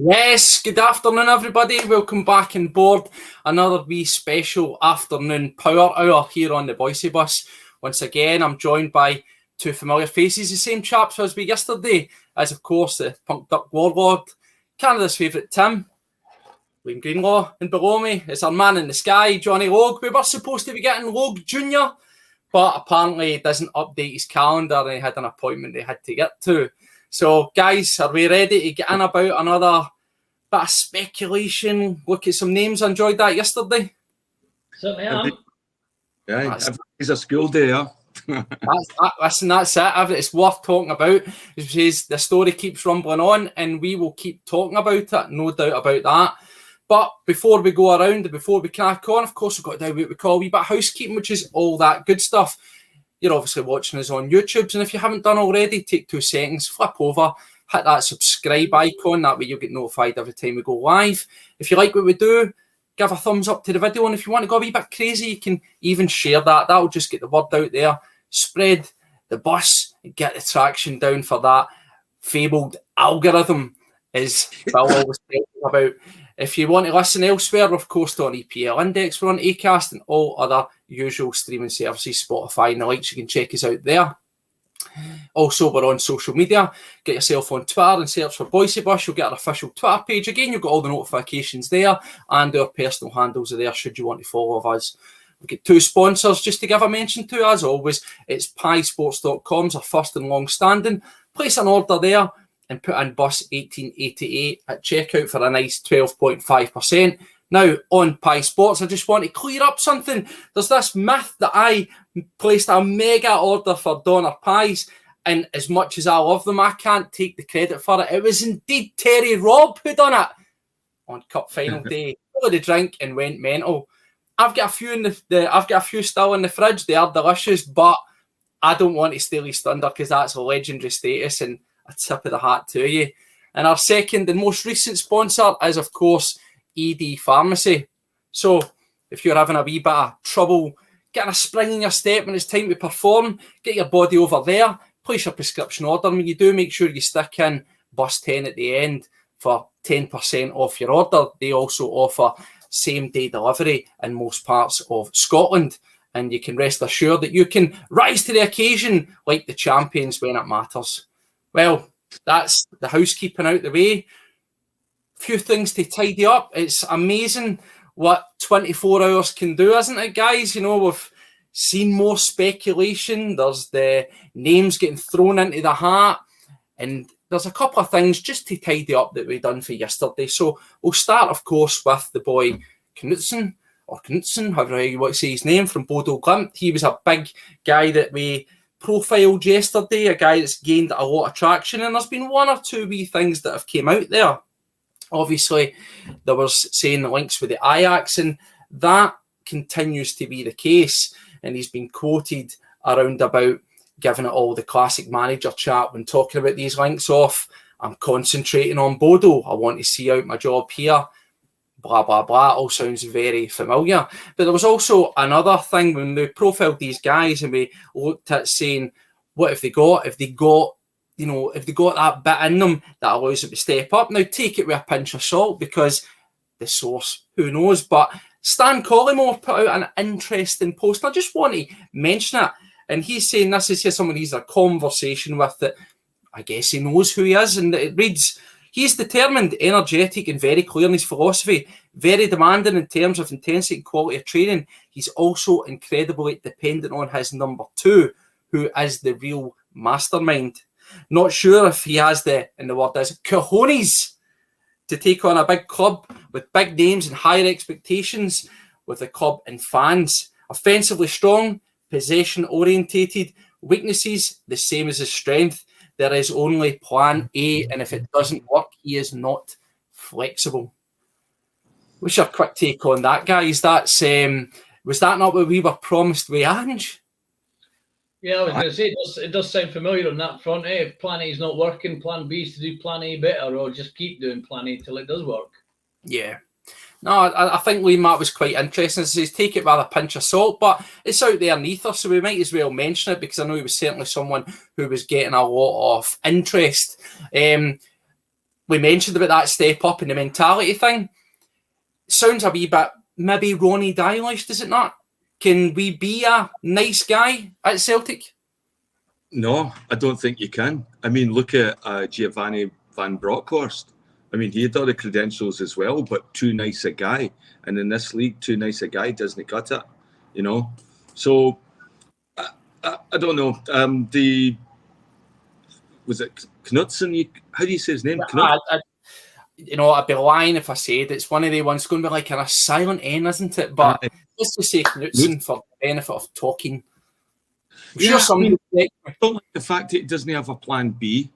Yes, good afternoon, everybody. Welcome back on board another wee special afternoon power hour here on the Bhoycie Bus. Once again, I'm joined by two familiar faces, the same chaps as we yesterday, as of course the Punk Duck Warlord, Canada's favourite Tim, Liam Greenlaw, and below me is our man in the sky, Johnny Logue. We were supposed to be getting Logue Jr., but apparently he doesn't update his calendar and he had an appointment he had to get to. So, guys, are we ready to get in about another bit of speculation? Look at some names. I enjoyed that yesterday. Certainly am. Yeah, it's a school day, yeah. That's it. It's worth talking about. The story keeps rumbling on and we will keep talking about it, no doubt about that. But before we go around and before we crack on, of course, we've got to do what we call a wee bit of housekeeping, which is all that good stuff. You're obviously watching us on YouTube, and if you haven't done already, take 2 seconds, flip over, hit that subscribe icon. That way you'll get notified every time we go live. If you like what we do, give a thumbs up to the video, and if you want to go a wee bit crazy, you can even share that. That'll just get the word out there, spread the bus, and get the traction down for that fabled algorithm, as Bill always tells about. If you want to listen elsewhere, of course, on EPL Index, we're on Acast and all other usual streaming services, Spotify and the likes. You can check us out there. Also, we're on social media. Get yourself on Twitter and search for Bhoycie Bus. You'll get our official Twitter page. Again, you've got all the notifications there, and our personal handles are there should you want to follow us. We've got 2 sponsors just to give a mention to, as always. It's piesports.com's our first and long-standing. Place an order there and put in Bus 1888 at checkout for a nice 12.5%. Now, on Pie Sports, I just want to clear up something. There's this myth that I placed a mega order for Donner Pies, and as much as I love them, I can't take the credit for it. It was indeed Terry Robb who done it on Cup Final day. Full of the drink and went mental. I've got a few I've got a few still in the fridge. They are delicious, but I don't want to steal his thunder because that's a legendary status, and a tip of the hat to you. And our second and most recent sponsor is, of course, ED Pharmacy. So if you're having a wee bit of trouble getting a spring in your step when it's time to perform, get your body over there, place your prescription order. When you do, make sure you stick in Bus 10 at the end for 10% off your order. They also offer same-day delivery in most parts of Scotland. And you can rest assured that you can rise to the occasion like the champions when it matters. Well, that's the housekeeping out the way. Few things to tidy up. It's amazing what 24 hours can do, isn't it, guys? You know, we've seen more speculation. There's the names getting thrown into the hat. And there's a couple of things just to tidy up that we done for yesterday. So we'll start, of course, with the boy Knutson, however you want to say his name, from Bodo Glimt. He was a big guy that we profiled yesterday, a guy that's gained a lot of traction, and there's been 1 or 2 wee things that have came out there. Obviously, there was saying the links with the Ajax, and that continues to be the case. And he's been quoted around about giving it all the classic manager chat when talking about these links off. I'm concentrating on Bodo. I want to see out my job here. Blah, blah, blah. All sounds very familiar. But there was also another thing when we profiled these guys and we looked at saying, what have they got? If they got that bit in them that allows them to step up. Now, take it with a pinch of salt because the source, who knows? But Stan Collymore put out an interesting post. I just want to mention it. And he's saying this is someone he's a conversation with that I guess he knows who he is. And it reads, he's determined, energetic, and very clear in his philosophy. Very demanding in terms of intensity and quality of training. He's also incredibly dependent on his number 2, who is the real mastermind. Not sure if he has and the word is, cojones to take on a big club with big names and higher expectations with the club and fans. Offensively strong, possession orientated, weaknesses the same as his strength. There is only plan A, and if it doesn't work, he is not flexible. What's your quick take on that, guys? That's was that not what we were promised with Ange? Yeah, I was going to say, it does sound familiar on that front. If plan A is not working, plan B is to do plan A better, or just keep doing plan A till it does work. Yeah. No, I think Lee Matt was quite interesting. He says, take it with a pinch of salt, but it's out there in ether, so we might as well mention it because I know he was certainly someone who was getting a lot of interest. we mentioned about that step up and the mentality thing. Sounds a wee bit maybe Ronnie Dylish, does it not? Can we be a nice guy at Celtic? No, I don't think you can. I mean, look at Giovanni Van Bronckhorst. I mean, he had all the credentials as well, but too nice a guy. And in this league, too nice a guy doesn't cut it, you know? So, I don't know. Was it Knutson? How do you say his name? I'd be lying if I said it's one of the ones going to be like a silent N, isn't it? But let's just say Knutson for the benefit of talking. I don't like the fact that he doesn't have a plan B.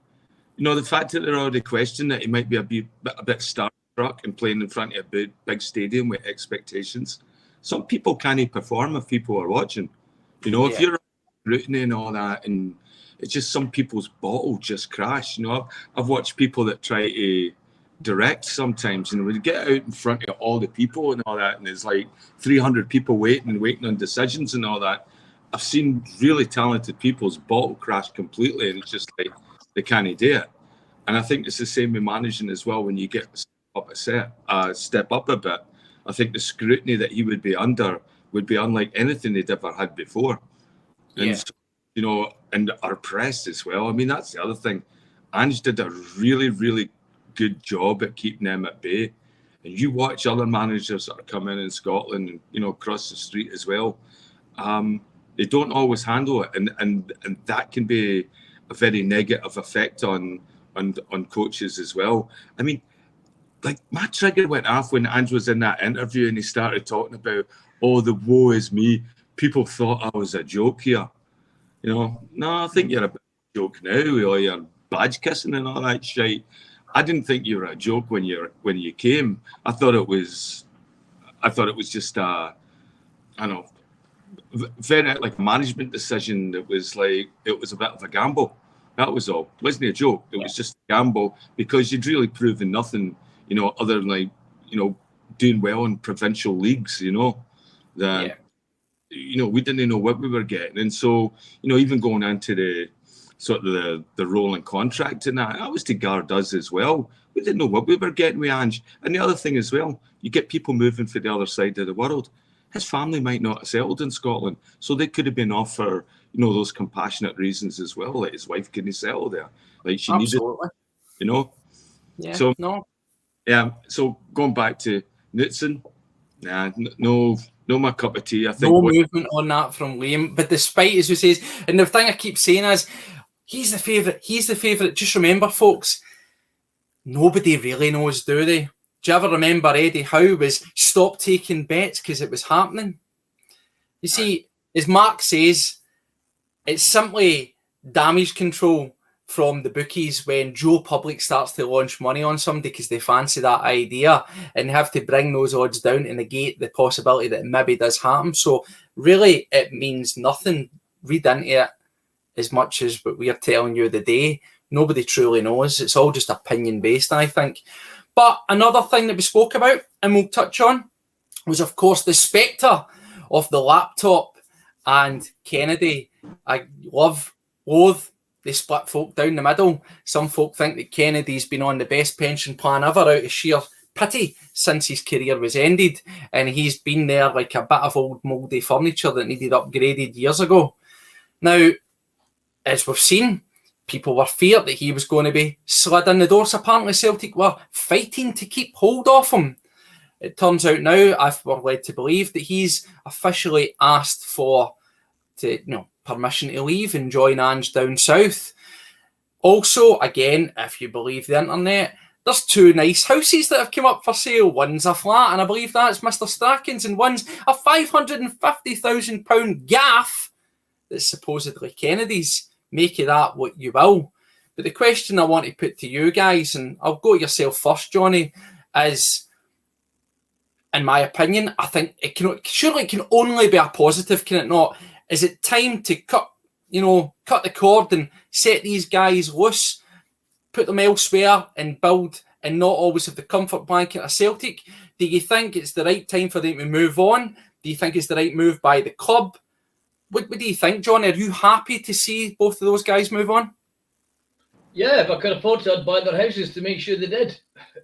You know, the fact that they're already questioning that he might be a bit starstruck and playing in front of a big stadium with expectations. Some people can't perform if people are watching. You know, if you're rooting and all that, and it's just some people's bottle just crash. You know, I've watched people that try to direct sometimes, and when you get out in front of all the people and all that, and there's like 300 people waiting on decisions and all that. I've seen really talented people's bottle crash completely, and it's just like they can't do it. And I think it's the same with managing as well. When you get step up a bit, I think the scrutiny that he would be under would be unlike anything they'd ever had before. And so, you know, and our press as well. I mean, that's the other thing. Ange did a really, really good job at keeping them at bay. And you watch other managers that are coming in Scotland and, you know, across the street as well. They don't always handle it, and that can be a very negative effect on coaches as well. I mean, like my trigger went off when Ange was in that interview and he started talking about, oh, the woe is me. People thought I was a joke here. You know, no, I think you're a bit of a joke now with all your badge kissing and all that shit. I didn't think you were a joke when you came. I thought it was just a, I don't know, very like a management decision that was like, it was a bit of a gamble. That was all. It wasn't a joke. It was just a gamble because you'd really proven nothing, you know, other than like, you know, doing well in provincial leagues, you know, that, you know, we didn't know what we were getting. And so, you know, even going into the sort of the rolling contract and that was to guard us as well. We didn't know what we were getting with Ange. And the other thing as well, you get people moving for the other side of the world. His family might not have settled in Scotland, so they could have been off for, you know, those compassionate reasons as well. Like his wife couldn't settle there, like she needed, you know. Yeah. So no. Yeah. So going back to Knutson, no, my cup of tea. I think no movement on that from Liam. But despite, as we say, and the thing I keep saying is, he's the favourite. He's the favourite. Just remember, folks, nobody really knows, do they? Do you ever remember Eddie Howe was stop taking bets because it was happening? You see, as Mark says, it's simply damage control from the bookies when Joe Public starts to launch money on somebody because they fancy that idea and have to bring those odds down to negate the possibility that it maybe does happen. So really, it means nothing. Read into it as much as what we are telling you the day. Nobody truly knows. It's all just opinion-based, I think. But another thing that we spoke about, and we'll touch on, was, of course, the spectre of the laptop and Kennedy. I loathe, they split folk down the middle. Some folk think that Kennedy's been on the best pension plan ever out of sheer pity since his career was ended. And he's been there like a bit of old mouldy furniture that needed upgraded years ago. Now, as we've seen, people were feared that he was going to be slid in the doors. Apparently, Celtic were fighting to keep hold of him. It turns out now, we're led to believe that he's officially asked for permission to leave and join Ange down south. Also, again, if you believe the internet, there's two nice houses that have come up for sale. One's a flat, and I believe that's Mr. Strachan's, and one's a £550,000 gaff that's supposedly Kennedy's. Make of that what you will. But the question I want to put to you guys, and I'll go to yourself first, Johnny, is, in my opinion, I think it can only be a positive, can it not? Is it time to cut the cord and set these guys loose, put them elsewhere and build, and not always have the comfort blanket of Celtic? Do you think it's the right time for them to move on? Do you think it's the right move by the club? What do you think, John? Are you happy to see both of those guys move on? Yeah, if I could afford to, I'd buy their houses to make sure they did.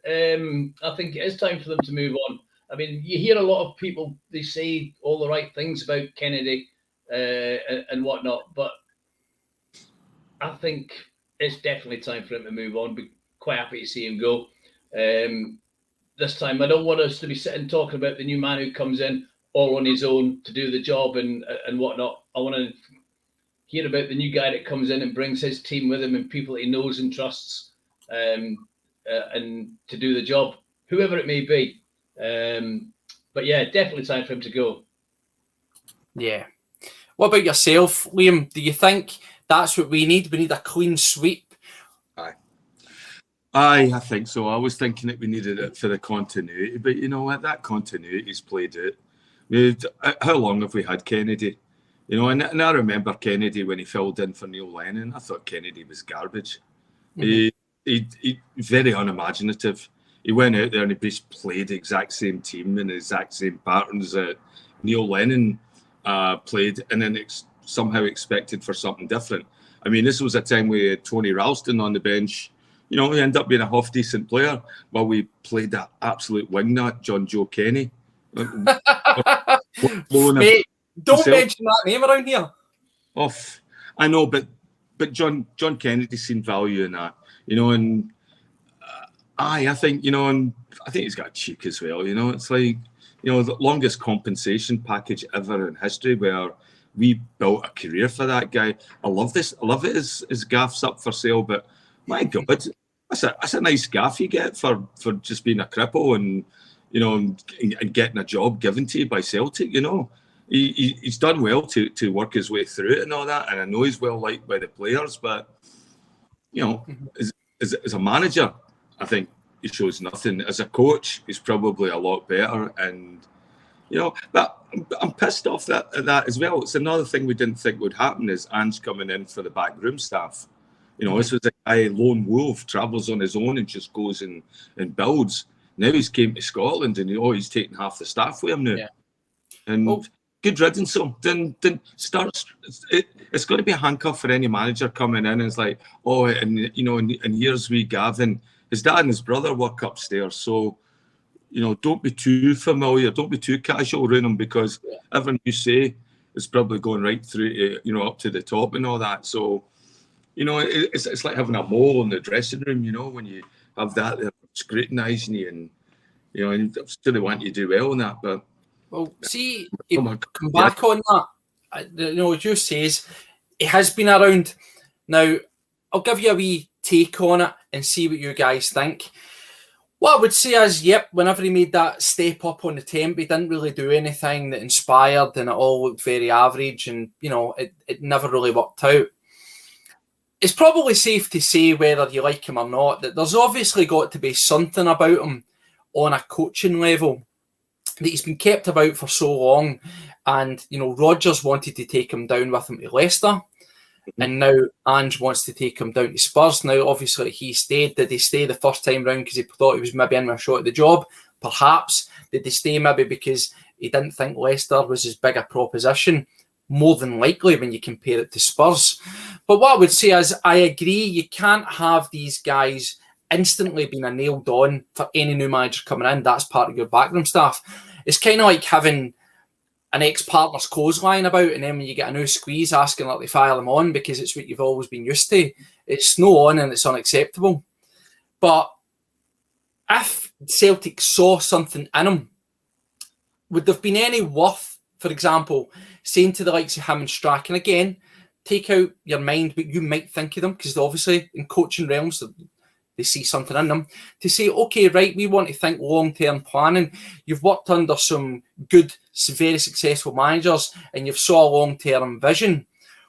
I think it is time for them to move on. I mean, you hear a lot of people, they say all the right things about Kennedy and whatnot, but I think it's definitely time for him to move on. Be quite happy to see him go. This time, I don't want us to be sitting talking about the new man who comes in all on his own to do the job and whatnot. I want to hear about the new guy that comes in and brings his team with him and people he knows and trusts and to do the job, whoever it may be. But yeah, definitely time for him to go. Yeah. What about yourself, Liam? Do you think that's what we need? We need a clean sweep? I think so. I was thinking that we needed it for the continuity, but you know what? That continuity's played out. How long have we had Kennedy? You know, and I remember Kennedy when he filled in for Neil Lennon. I thought Kennedy was garbage. Mm-hmm. He very unimaginative. He went out there and he just played the exact same team and the exact same patterns that Neil Lennon played, and then somehow expected for something different. I mean, this was a time we had Tony Ralston on the bench. You know, he ended up being a half-decent player while we played that absolute wingnut, John Joe Kenny. Mate, don't mention that name around here. I know, but John Kennedy seen value in that, you know, and I think, you know, and I think he's got cheek as well, you know. It's like, you know, the longest compensation package ever in history where we built a career for that guy. I love this. I love it. His gaff's up for sale, but my God, that's a nice gaff you get for just being a cripple and, you know, and getting a job given to you by Celtic, you know. He's done well to work his way through it and all that, and I know he's well liked by the players, but, you know, as a manager, I think he shows nothing. As a coach, he's probably a lot better, and, you know, but I'm pissed off at that as well. It's another thing we didn't think would happen is Ange coming in for the backroom staff. You know, this was a guy, lone wolf, travels on his own and just goes and builds. Now he's came to Scotland and he's taking half the staff with him now. Yeah. And good riddance. So then starts. It's going to be a handcuff for any manager coming in. And it's like, and you know, and here's wee Gavin. His dad and his brother work upstairs. So, you know, don't be too familiar. Don't be too casual around him because everything you say is probably going right through to, you know, up to the top and all that. So, you know, it's like having a mole in the dressing room, you know, when you have that, they're scrutinising you and, you know, and still they want you to do well in that. But, well, see, come back on that. You know, as you says, it has been around. Now, I'll give you a wee take on it and see what you guys think. What I would say is, whenever he made that step up on the temp, he didn't really do anything that inspired and it all looked very average and, you know, it never really worked out. It's probably safe to say, whether you like him or not, that there's obviously got to be something about him on a coaching level that he's been kept about for so long. And, you know, Rodgers wanted to take him down with him to Leicester. And now Ange wants to take him down to Spurs. Now, obviously, he stayed. Did he stay the first time round because he thought he was maybe in with a shot at the job? Perhaps. Did they stay maybe because he didn't think Leicester was as big a proposition? More than likely when you compare it to Spurs. But what I would say is, I agree, you can't have these guys instantly being nailed on for any new manager coming in. That's part of your backroom staff. It's kind of like having an ex-partner's clothesline about, and then when you get a new squeeze, asking like they file them on because it's what you've always been used to. It's no on and it's unacceptable. But if Celtic saw something in him, would there have been any worth, for example, saying to the likes of him and Strachan, again, take out your mind what you might think of them, because obviously in coaching realms, they see something in them, to say, okay, right, we want to think long-term planning. You've worked under some good, very successful managers and you've saw a long-term vision.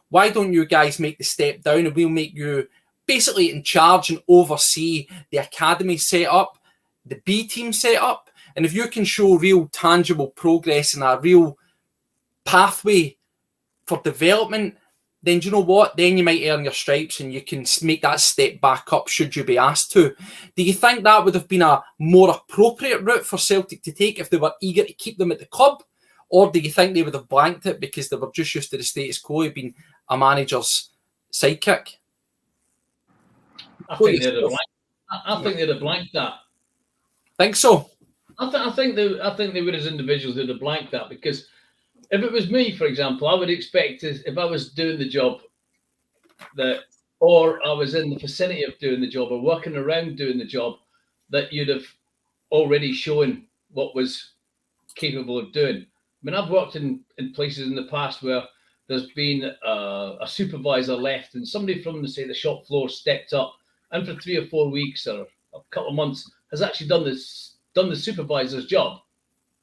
Why don't you guys make the step down and we'll make you basically in charge and oversee the academy set up, the B team set up. And if you can show real tangible progress and a real pathway for development, then do you know what? Then you might earn your stripes and you can make that step back up should you be asked to. Do you think that would have been a more appropriate route for Celtic to take if they were eager to keep them at the club? Or do you think they would have blanked it because they were just used to the status quo of being a manager's sidekick? I think they'd have blanked. I think they'd have blanked that. Think so? I think they would, as individuals, they'd have blanked that, because if it was me, for example, I would expect if I was doing the job or I was in the vicinity of doing the job or working around doing the job, that you'd have already shown what was capable of doing. I mean, I've worked in places in the past where there's been a supervisor left and somebody from, say, the shop floor stepped up, and for 3 or 4 weeks or a couple of months has actually done the supervisor's job.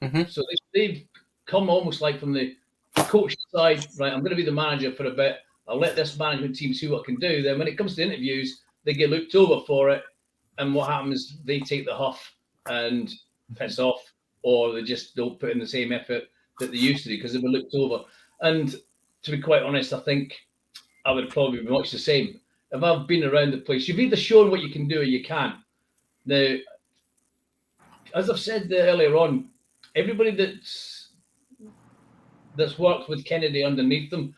Mm-hmm. So they've come almost like from the coach side, right? I'm going to be the manager for a bit. I'll let this management team see what I can do. Then when it comes to interviews, they get looked over for it. And what happens, they take the huff and piss off, or they just don't put in the same effort that they used to do because they've been looked over. And to be quite honest, I think I would probably be much the same. If I've been around the place, you've either shown what you can do or you can't. Now, as I've said earlier on, everybody that's worked with Kennedy underneath them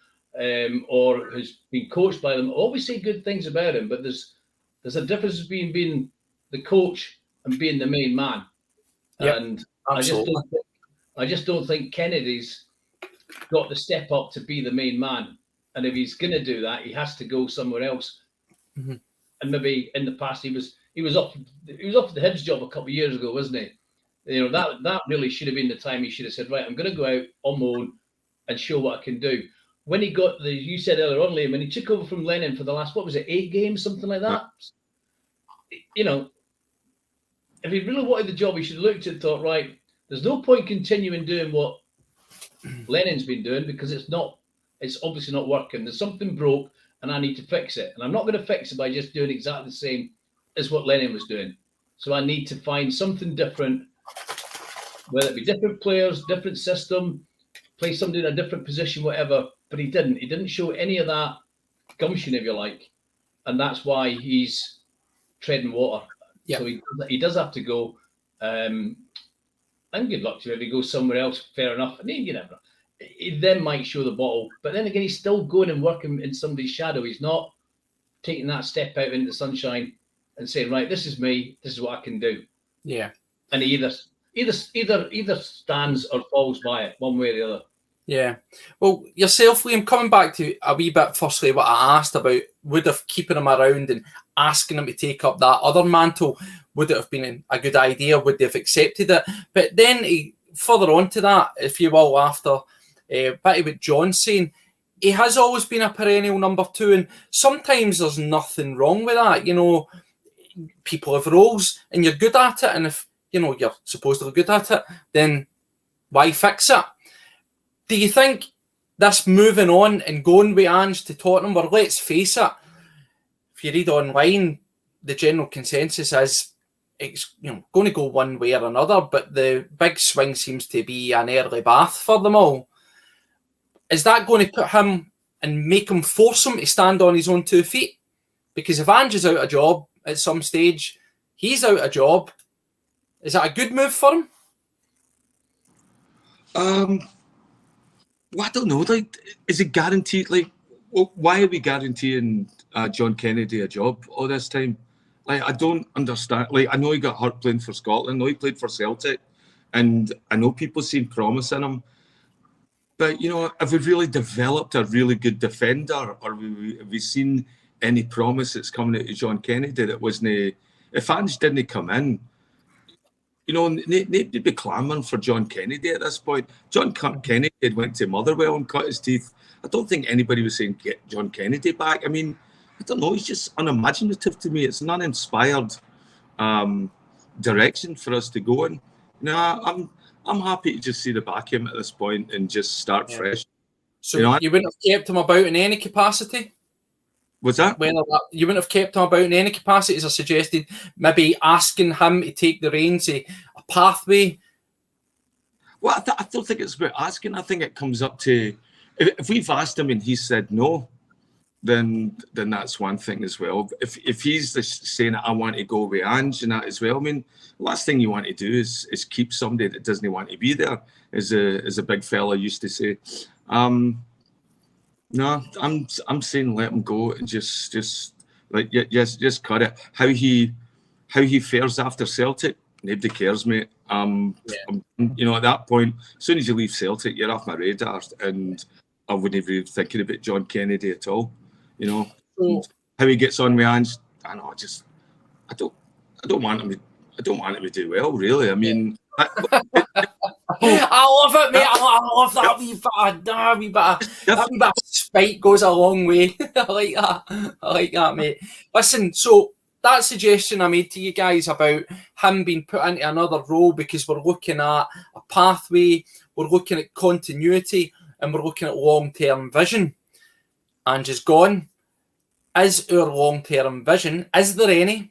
or has been coached by them always say good things about him, but there's a difference between being the coach and being the main man. Yep, and absolutely. I just don't think Kennedy's got the step up to be the main man. And if he's going to do that, he has to go somewhere else. Mm-hmm. And maybe in the past he was off the Hibs job a couple of years ago, wasn't he? You know, that really should have been the time he should have said, right, I'm going to go out on my own and show what I can do. When he got you said earlier on, Liam, when he took over from Lennon for the last, 8 games, something like that. You know, if he really wanted the job, he should have looked at it and thought, right, there's no point continuing doing what Lennon's been doing because it's obviously not working. There's something broke and I need to fix it. And I'm not going to fix it by just doing exactly the same as what Lennon was doing. So I need to find something different, whether it be different players, different system, play somebody in a different position, whatever. But he didn't. He didn't show any of that gumption, if you like. And that's why he's treading water. Yep. So he does have to go. And good luck to him. If he goes somewhere else, fair enough. I mean, you never know. He then might show the bottle. But then again, he's still going and working in somebody's shadow. He's not taking that step out into the sunshine and saying, right, this is me. This is what I can do. Yeah. And he either stands or falls by it, one way or the other. Yeah. Well, yourself, Liam, coming back to a wee bit, firstly, what I asked about, would have keeping him around and asking him to take up that other mantle, would it have been a good idea? Would they have accepted it? But then further on to that, if you will, after bit about John saying, he has always been a perennial number 2, and sometimes there's nothing wrong with that. You know, people have roles and you're good at it, and if, you know, you're supposedly good at it, then why fix it? Do you think this moving on and going with Ange to Tottenham, where let's face it, if you read online, the general consensus is it's going to go one way or another, but the big swing seems to be an early bath for them all. Is that going to put him and make him force him to stand on his own 2 feet? Because if Ange is out of job at some stage, he's out of job. Is that a good move for him? Well, I don't know. Like, is it guaranteed? Like, why are we guaranteeing John Kennedy a job all this time? Like, I don't understand. Like, I know he got hurt playing for Scotland. I know he played for Celtic, and I know people seen promise in him. But you know, have we really developed a really good defender, or have we seen any promise that's coming out of John Kennedy that wasn't? If Ange didn't come in, you know, they'd be clamouring for John Kennedy at this point. John Kennedy had went to Motherwell and cut his teeth. I don't think anybody was saying get John Kennedy back. I mean, I don't know. He's just unimaginative to me. It's an uninspired direction for us to go in. No, I'm happy to just see the back of him at this point and just start fresh. So you wouldn't have kept him about in any capacity? What's that? You wouldn't have kept him about in any capacity, as I suggested, maybe asking him to take the reins, a pathway? Well, I don't think it's about asking. I think it comes up to, if we've asked him and he said no, then that's one thing as well. If he's saying I want to go with Ange and that as well, I mean, the last thing you want to do is keep somebody that doesn't want to be there, as a big fella used to say. No, I'm saying let him go and just Like, just cut it. How he fares after Celtic, nobody cares, mate. You know, at that point, as soon as you leave Celtic, you're off my radar, and I wouldn't even be thinking about John Kennedy at all. You know, how he gets on with Ange, I know. I don't want him to do well, really. I mean, I love it, mate. I love that wee bit of spite goes a long way. I like that, mate. Listen, so that suggestion I made to you guys about him being put into another role, because we're looking at a pathway, we're looking at continuity, and we're looking at long-term vision. Ange is gone. Is our long-term vision, is there any?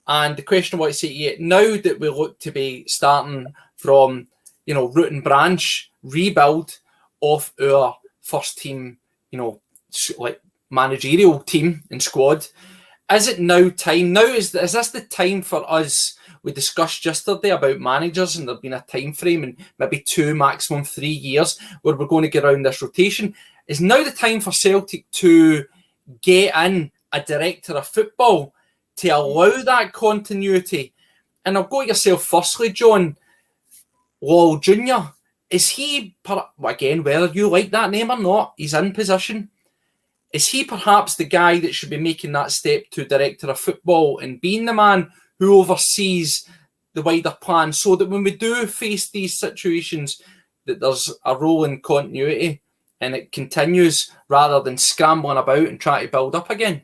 And the question I want to say to you, now that we look to be starting from, you know, root and branch, rebuild of our first team, you know, like managerial team and squad, is it now time? Now, is this the time for us? We discussed yesterday about managers, and there's been a time frame in maybe 2, maximum 3 years where we're going to get around this rotation. Is now the time for Celtic to get in a director of football to allow that continuity? And I'll go to yourself firstly, John. Logue Jr., is he, again, whether you like that name or not, he's in position. Is he perhaps the guy that should be making that step to director of football and being the man who oversees the wider plan, so that when we do face these situations, that there's a role in continuity and it continues rather than scrambling about and trying to build up again?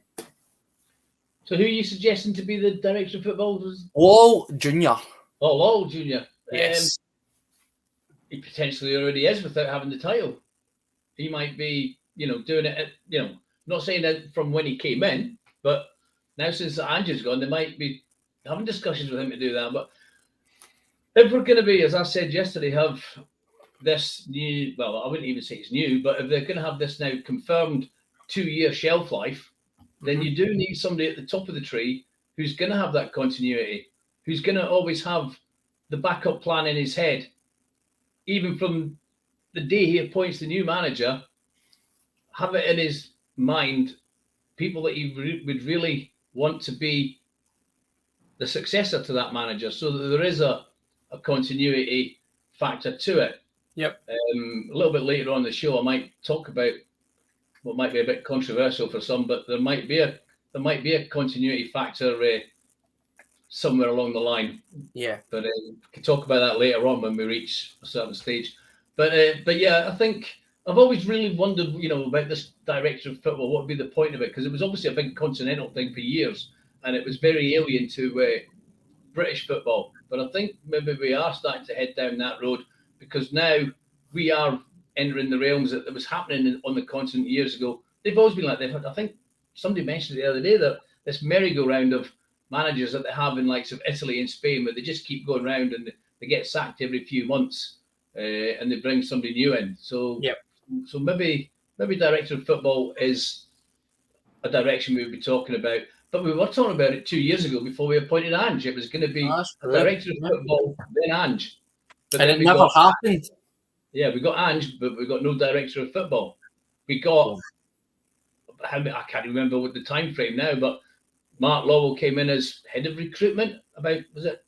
So who are you suggesting to be the director of football? Logue Jr. Oh, Logue Jr. Yes. He potentially already is without having the title. He might be, you know, doing it, not saying that from when he came in, but now since Ange is gone, they might be having discussions with him to do that. But if we're going to be, as I said yesterday, have this new, well, I wouldn't even say it's new, but if they're going to have this now confirmed 2-year shelf life, then you do need somebody at the top of the tree who's going to have that continuity, who's going to always have the backup plan in his head, even from the day he appoints the new manager, have it in his mind, people that he would really want to be the successor to that manager, so that there is a continuity factor to it. Yep. A little bit later on the show, I might talk about what might be a bit controversial for some, but there might be a continuity factor somewhere along the line. Yeah. But we can talk about that later on when we reach a certain stage. But yeah, I think I've always really wondered, about this director of football. What would be the point of it? Because it was obviously a big continental thing for years, and it was very alien to British football. But I think maybe we are starting to head down that road, because now we are entering the realms that was happening on the continent years ago. They've always been like that. I think somebody mentioned the other day that this merry-go-round of managers that they have in likes of Italy and Spain, where they just keep going round and they get sacked every few months, and they bring somebody new in. So, so maybe director of football is a direction we would be talking about. But we were talking about it 2 years ago before we appointed Ange. It was going to be a director of football, then Ange. But and then it never happened. Yeah, we got Ange, but we got no director of football. We got, I can't remember what the time frame now, but Mark Lowell came in as head of recruitment about, was it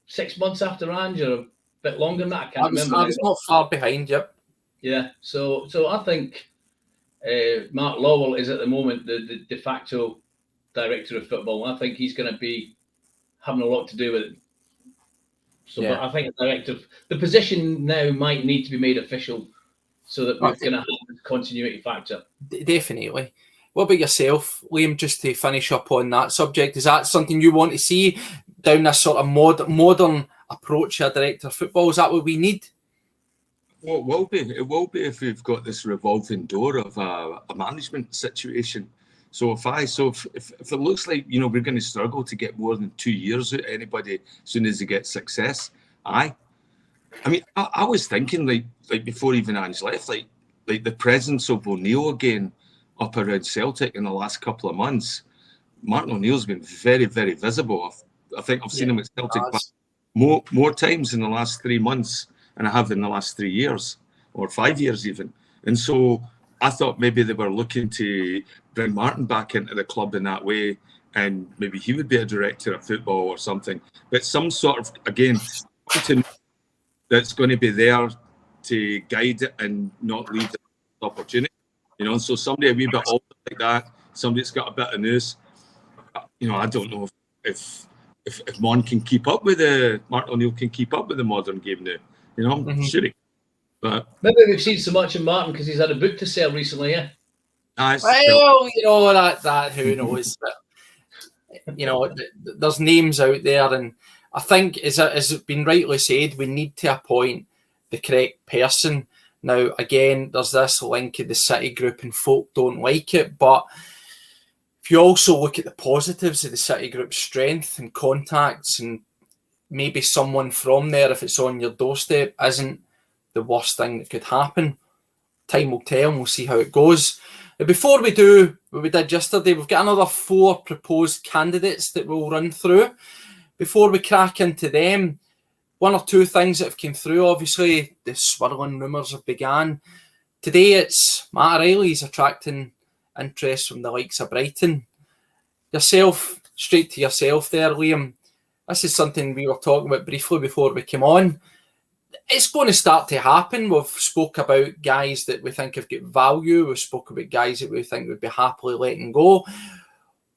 6 months after Ange, or a bit longer than that? I can't remember. I was not far behind, yep. Yeah, so I think Mark Lowell is at the moment the de facto director of football. I think he's going to be having a lot to do with it. So, but I think the position now might need to be made official, so that we're going to have a continuity factor. Definitely. What about yourself, Liam, just to finish up on that subject? Is that something you want to see down this sort of modern approach to a director of football? Is that what we need? Well, it will be. It will be if we've got this revolving door of a management situation. So if it looks like we're going to struggle to get more than 2 years out of anybody as soon as they get success, I mean, I was thinking like before even Ange left, like the presence of O'Neill again up around Celtic in the last couple of months. Martin O'Neill's been very, very visible. I think I've seen him at Celtic more times in the last 3 months than I have in the last 3 years or 5 years even. And so I thought maybe they were looking to bring Martin back into the club in that way, and maybe he would be a director of football or something. But some sort of, again, that's going to be there to guide it and not leave the opportunity. So somebody a wee bit older like that, somebody that's got a bit of news. I don't know if Martin can keep up with Martin O'Neill can keep up with the modern game now. I'm sure he. But maybe we've seen so much in Martin because he's had a book to sell recently, yeah. Well, that who knows, but there's names out there, and I think as it's been rightly said, we need to appoint the correct person. Now, again, there's this link of the City Group, and folk don't like it, but if you also look at the positives of the City Group's strength and contacts, and maybe someone from there, if it's on your doorstep, isn't the worst thing that could happen. Time will tell, and we'll see how it goes. Before we do what we did yesterday, we've got another 4 proposed candidates that we'll run through. Before we crack into them, 1 or 2 things that have come through. Obviously, the swirling rumours have begun. Today, it's Matt O'Reilly's attracting interest from the likes of Brighton. Straight to yourself there, Liam. This is something we were talking about briefly before we came on. It's going to start to happen. We've spoke about guys that we think have got value. We've spoke about guys that we think would be happily letting go.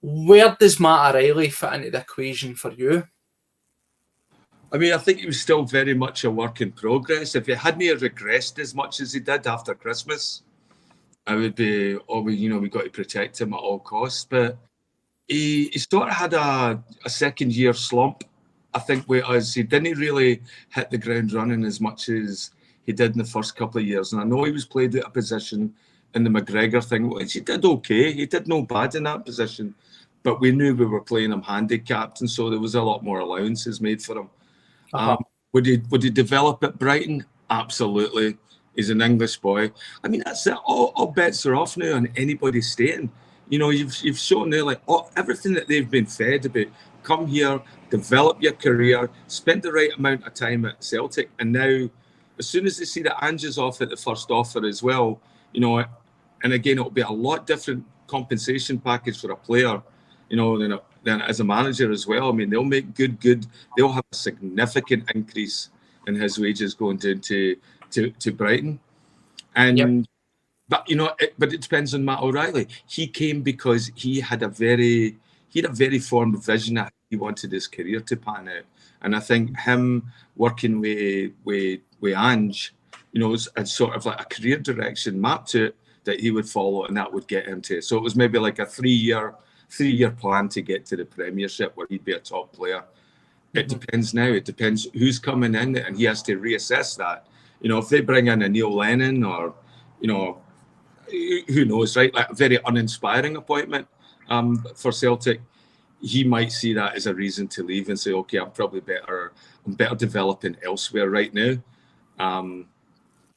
Where does Matt O'Reilly fit into the equation for you? I mean, I think he was still very much a work in progress. If he hadn't regressed as much as he did after Christmas, I would be, we got to protect him at all costs. But he sort of had a second year slump. I think with us, he didn't really hit the ground running as much as he did in the first couple of years. And I know he was played at a position in the McGregor thing, which he did okay. He did no bad in that position. But we knew we were playing him handicapped, and so there was a lot more allowances made for him. Would he develop at Brighton? Absolutely. He's an English boy. I mean, that's it. All bets are off now on anybody staying. You've shown there everything that they've been fed about. Come here, develop your career, spend the right amount of time at Celtic, and now, as soon as they see that Ange is off at the first offer as well, and again, it'll be a lot different compensation package for a player, than as a manager as well. I mean, they'll make good. They'll have a significant increase in his wages going down to Brighton, and. Yep. But but it depends on Matt O'Reilly. He came because he had a very formed vision that he wanted his career to pan out, and I think him working with Ange, is sort of like a career direction mapped to it that he would follow, and that would get him to. So it was maybe like a 3-year plan to get to the Premiership where he'd be a top player. It depends now. It depends who's coming in, and he has to reassess that. If they bring in a Neil Lennon or who knows, right? Like a very uninspiring appointment for Celtic, he might see that as a reason to leave and say, okay, I'm better developing elsewhere right now.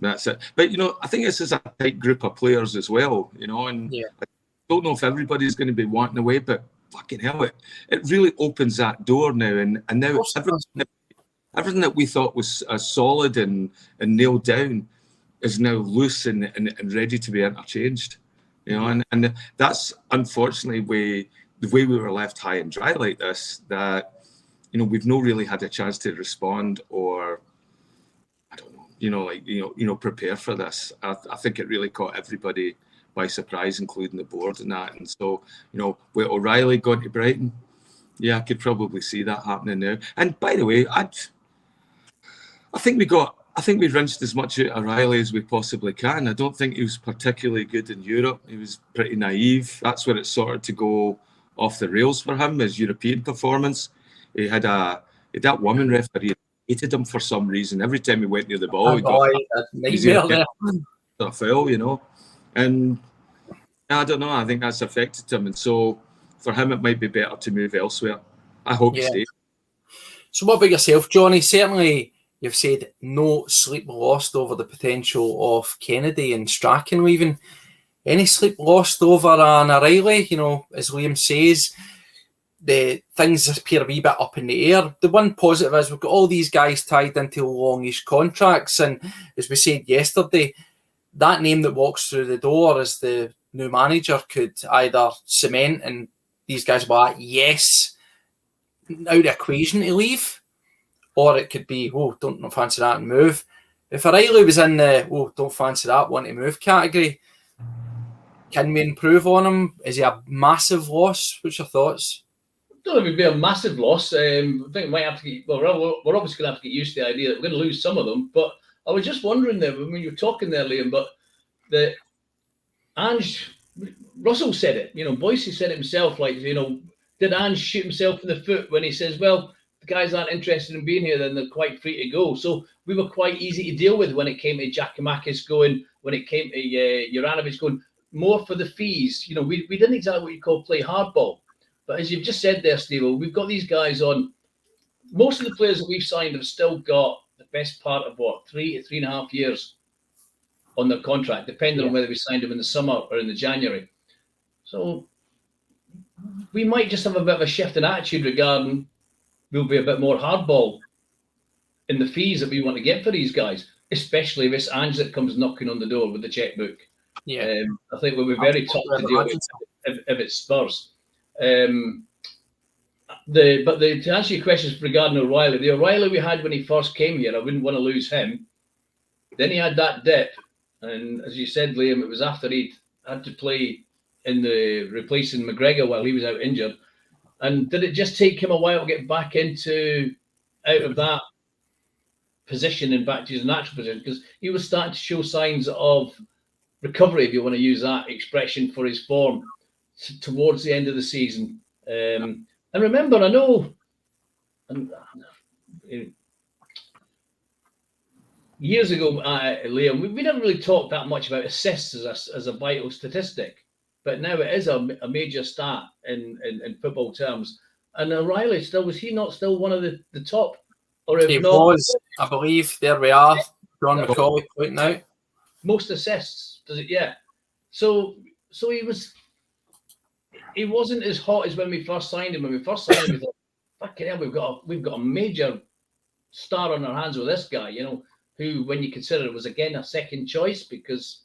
That's it. But I think this is a tight group of players as well, and I don't know if everybody's going to be wanting away, but fucking hell, it really opens that door now, and now everything that we thought was solid and nailed down is now loose and ready to be interchanged, and that's unfortunately the way we were left high and dry like this, that we've not really had a chance to respond or I don't know, prepare for this. I think it really caught everybody by surprise, including the board and that. And so with O'Reilly going to Brighton, I could probably see that happening now. And by the way, I think we rinsed as much out of O'Reilly as we possibly can. I don't think he was particularly good in Europe. He was pretty naive. That's where it started to go off the rails for him, his European performance. He had that woman referee hated him for some reason. Every time he went near the ball, he got a foul, And I don't know. I think that's affected him. And so for him, it might be better to move elsewhere. I hope he stays. So what about yourself, Johnny? Certainly, you've said no sleep lost over the potential of Kennedy and Strachan leaving. Any sleep lost over an O'Reilly? As Liam says, the things appear a wee bit up in the air. The one positive is we've got all these guys tied into longish contracts, and as we said yesterday, that name that walks through the door as the new manager could either cement and these guys will be like, yes, out of the equation to leave, or it could be, oh, don't fancy that and move. If O'Reilly was in the, oh, don't fancy that, want to move category, can we improve on him? Is he a massive loss? What's your thoughts? I don't know if it'd be a massive loss. I think we might have to get, well, we're obviously going to have to get used to the idea that we're going to lose some of them. But I was just wondering there, when you were talking there, Liam, but the Ange, Russell said it, Bhoycie said it himself, like, did Ange shoot himself in the foot when he says, well, the guys aren't interested in being here, then they're quite free to go. So we were quite easy to deal with when it came to Giakoumakis going, when it came to Juranovic going, more for the fees. We didn't exactly what you call play hardball. But as you've just said there, Stevo, we've got these guys on. Most of the players that we've signed have still got the best part of 3 to 3.5 years on their contract, depending on whether we signed them in the summer or in the January. So we might just have a bit of a shift in attitude regarding we'll be a bit more hardball in the fees that we want to get for these guys, especially if it's Ange that comes knocking on the door with the checkbook. Yeah, I think we'll be very tough to deal with if it's Spurs. To answer your questions regarding O'Reilly, the O'Reilly we had when he first came here, I wouldn't want to lose him. Then he had that dip, and as you said, Liam, it was after he had to play in the replacing McGregor while he was out injured. And did it just take him a while to get back out of that position and back to his natural position? Because he was starting to show signs of recovery, if you want to use that expression, for his form towards the end of the season. And remember, I know years ago, Liam, we didn't really talk that much about assists as a vital statistic, but now it is a major stat in football terms. And O'Reilly was he not still one of the top? Or if he not, was, I believe. There we are. John McCauley pointing out. Most assists, does it? Yeah. So he wasn't as hot as when we first signed him. When we first signed him, we thought, fucking hell, we've got a major star on our hands with this guy, who, when you consider it, was again a second choice, because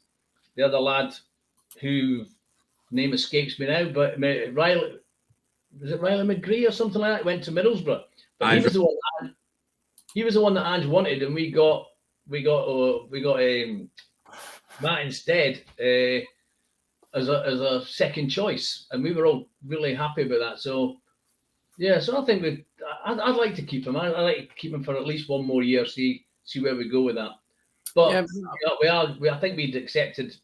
the other lad who name escapes me now, but Riley, was it Riley McGree or something like that? Went to Middlesbrough, but he was the one that Ange wanted, and we got that instead as a second choice, and we were all really happy about that. So yeah, so I think I'd like to keep him. I'd like to keep him for at least one more year, see where we go with that. But I think we'd accepted,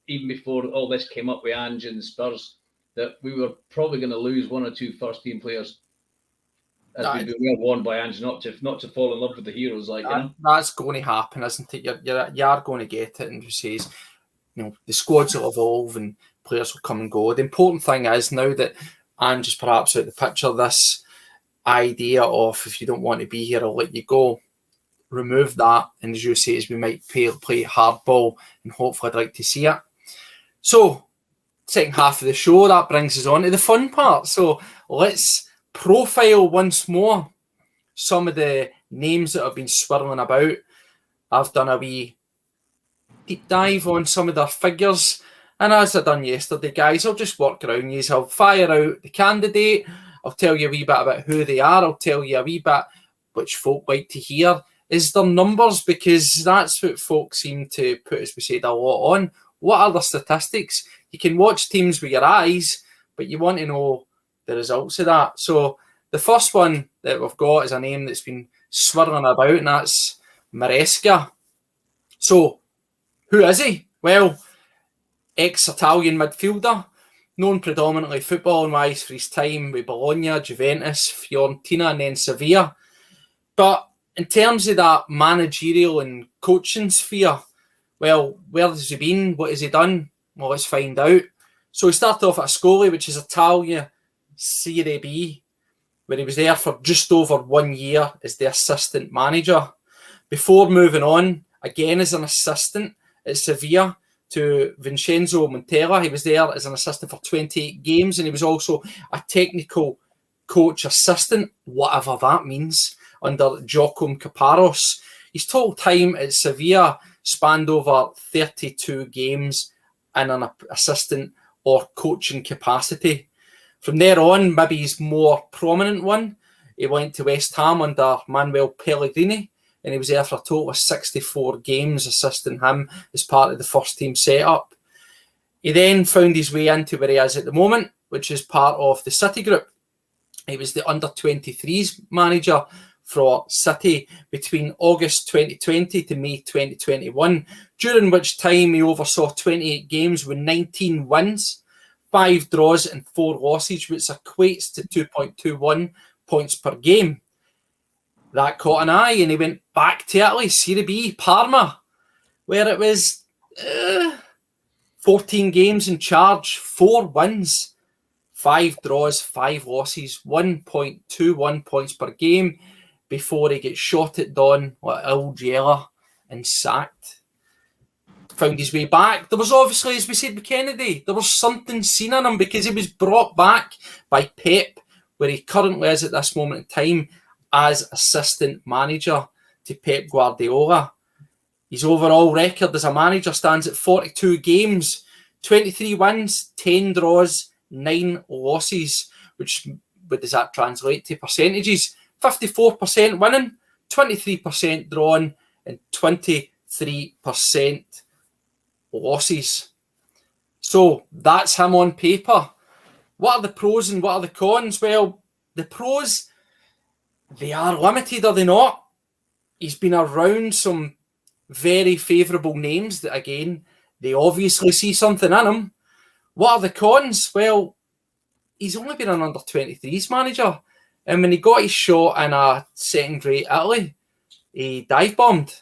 even before all this came up with Ange and Spurs, that we were probably going to lose one or two first-team players, as we've been well warned by Ange not to fall in love with the heroes. That's going to happen, isn't it? You are going to get it, and you say, the squads will evolve and players will come and go. The important thing is now that Ange is perhaps out the picture, this idea of, if you don't want to be here, I'll let you go. Remove that, and as you say, we might play hardball, and hopefully I'd like to see it. So, second half of the show, that brings us on to the fun part. So let's profile once more some of the names that have been swirling about. I've done a wee deep dive on some of their figures, and as I done yesterday, guys, I'll just work around you. I'll fire out the candidate, I'll tell you a wee bit about who they are, I'll tell you a wee bit which folk like to hear is their numbers, because that's what folk seem to put, as we said, a lot on. What are the statistics? You can watch teams with your eyes, but you want to know the results of that. So the first one that we've got is a name that's been swirling about, and that's Maresca. So who is he? Well, ex-Italian midfielder, known predominantly footballing-wise for his time with Bologna, Juventus, Fiorentina, and then Sevilla. But in terms of that managerial and coaching sphere, well, where has he been? What has he done? Well, let's find out. So he started off at Ascoli, which is Italia Serie B, where he was there for just over 1 year as the assistant manager, before moving on, again as an assistant at Sevilla, to Vincenzo Montella. He was there as an assistant for 28 games, and he was also a technical coach assistant, whatever that means, under Jocum Caparros. His total time at Sevilla spanned over 32 games in an assistant or coaching capacity. From there on, maybe his more prominent one, he went to West Ham under Manuel Pellegrini, and he was there for a total of 64 games, assisting him as part of the first team setup. He then found his way into where he is at the moment, which is part of the City group. He was the under-23s manager for City between August 2020 to May 2021, during which time he oversaw 28 games with 19 wins, 5 draws and 4 losses, which equates to 2.21 points per game. That caught an eye, and he went back to Italy, Serie B, Parma, where it was 14 games in charge, 4 wins, 5 draws, 5 losses, 1.21 points per game, before he gets shot at dawn like Il Jailer and sacked. Found his way back. There was obviously, as we said with Kennedy, there was something seen in him because he was brought back by Pep, where he currently is at this moment in time, as assistant manager to Pep Guardiola. His overall record as a manager stands at 42 games, 23 wins, 10 draws, 9 losses, which, what does that translate to percentages? 54% winning, 23% drawn, and 23% losses. So that's him on paper. What are the pros and what are the cons? Well, the pros, they are limited, are they not? He's been around some very favourable names that, again, they obviously see something in him. What are the cons? Well, he's only been an under-23s manager. And when he got his shot in a second-rate Italy, he dive-bombed.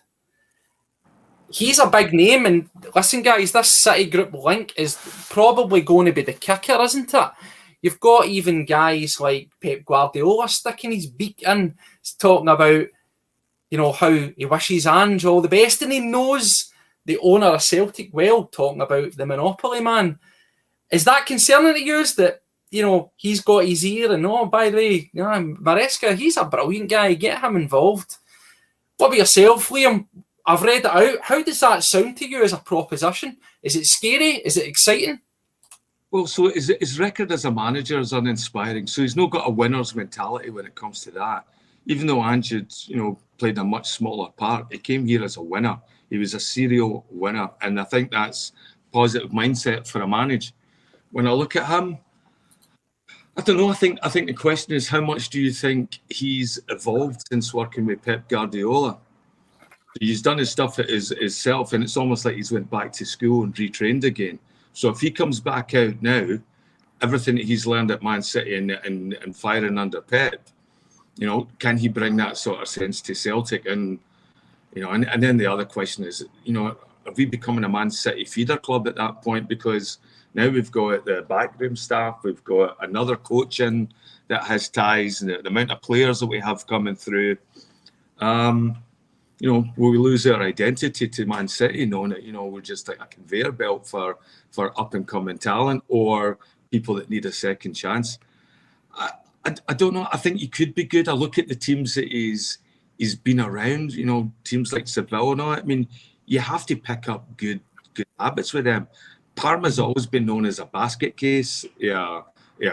He's a big name, and listen, guys, this City group link is probably going to be the kicker, isn't it? You've got even guys like Pep Guardiola sticking his beak in, talking about, you know, how he wishes Ange all the best, and he knows the owner of Celtic well, talking about the monopoly man. Is that concerning to you, that, you know, he's got his ear, and oh, by the way, you know, Maresca, he's a brilliant guy, get him involved. What about yourself, Liam? I've read it out. How does that sound to you as a proposition? Is it scary? Is it exciting? Well, so his record as a manager is uninspiring. So he's not got a winner's mentality when it comes to that. Even though Ange had, you know, played a much smaller part, he came here as a winner. He was a serial winner, and I think that's positive mindset for a manager. When I look at him, I don't know. I think the question is, how much do you think he's evolved since working with Pep Guardiola? He's done his stuff at himself, and it's almost like he's went back to school and retrained again. So if he comes back out now, everything that he's learned at Man City and firing under Pep, you know, can he bring that sort of sense to Celtic? And you know, and then the other question is, you know, are we becoming a Man City feeder club at that point? Because now we've got the backroom staff, we've got another coach in that has ties, and the amount of players that we have coming through. You know, will we lose our identity to Man City, knowing that, you know, we're just like a conveyor belt for up and coming talent or people that need a second chance? I don't know. I think he could be good. I look at the teams that he's been around, you know, teams like Seville and all. I mean, you have to pick up good habits with them. Parma's always been known as a basket case, a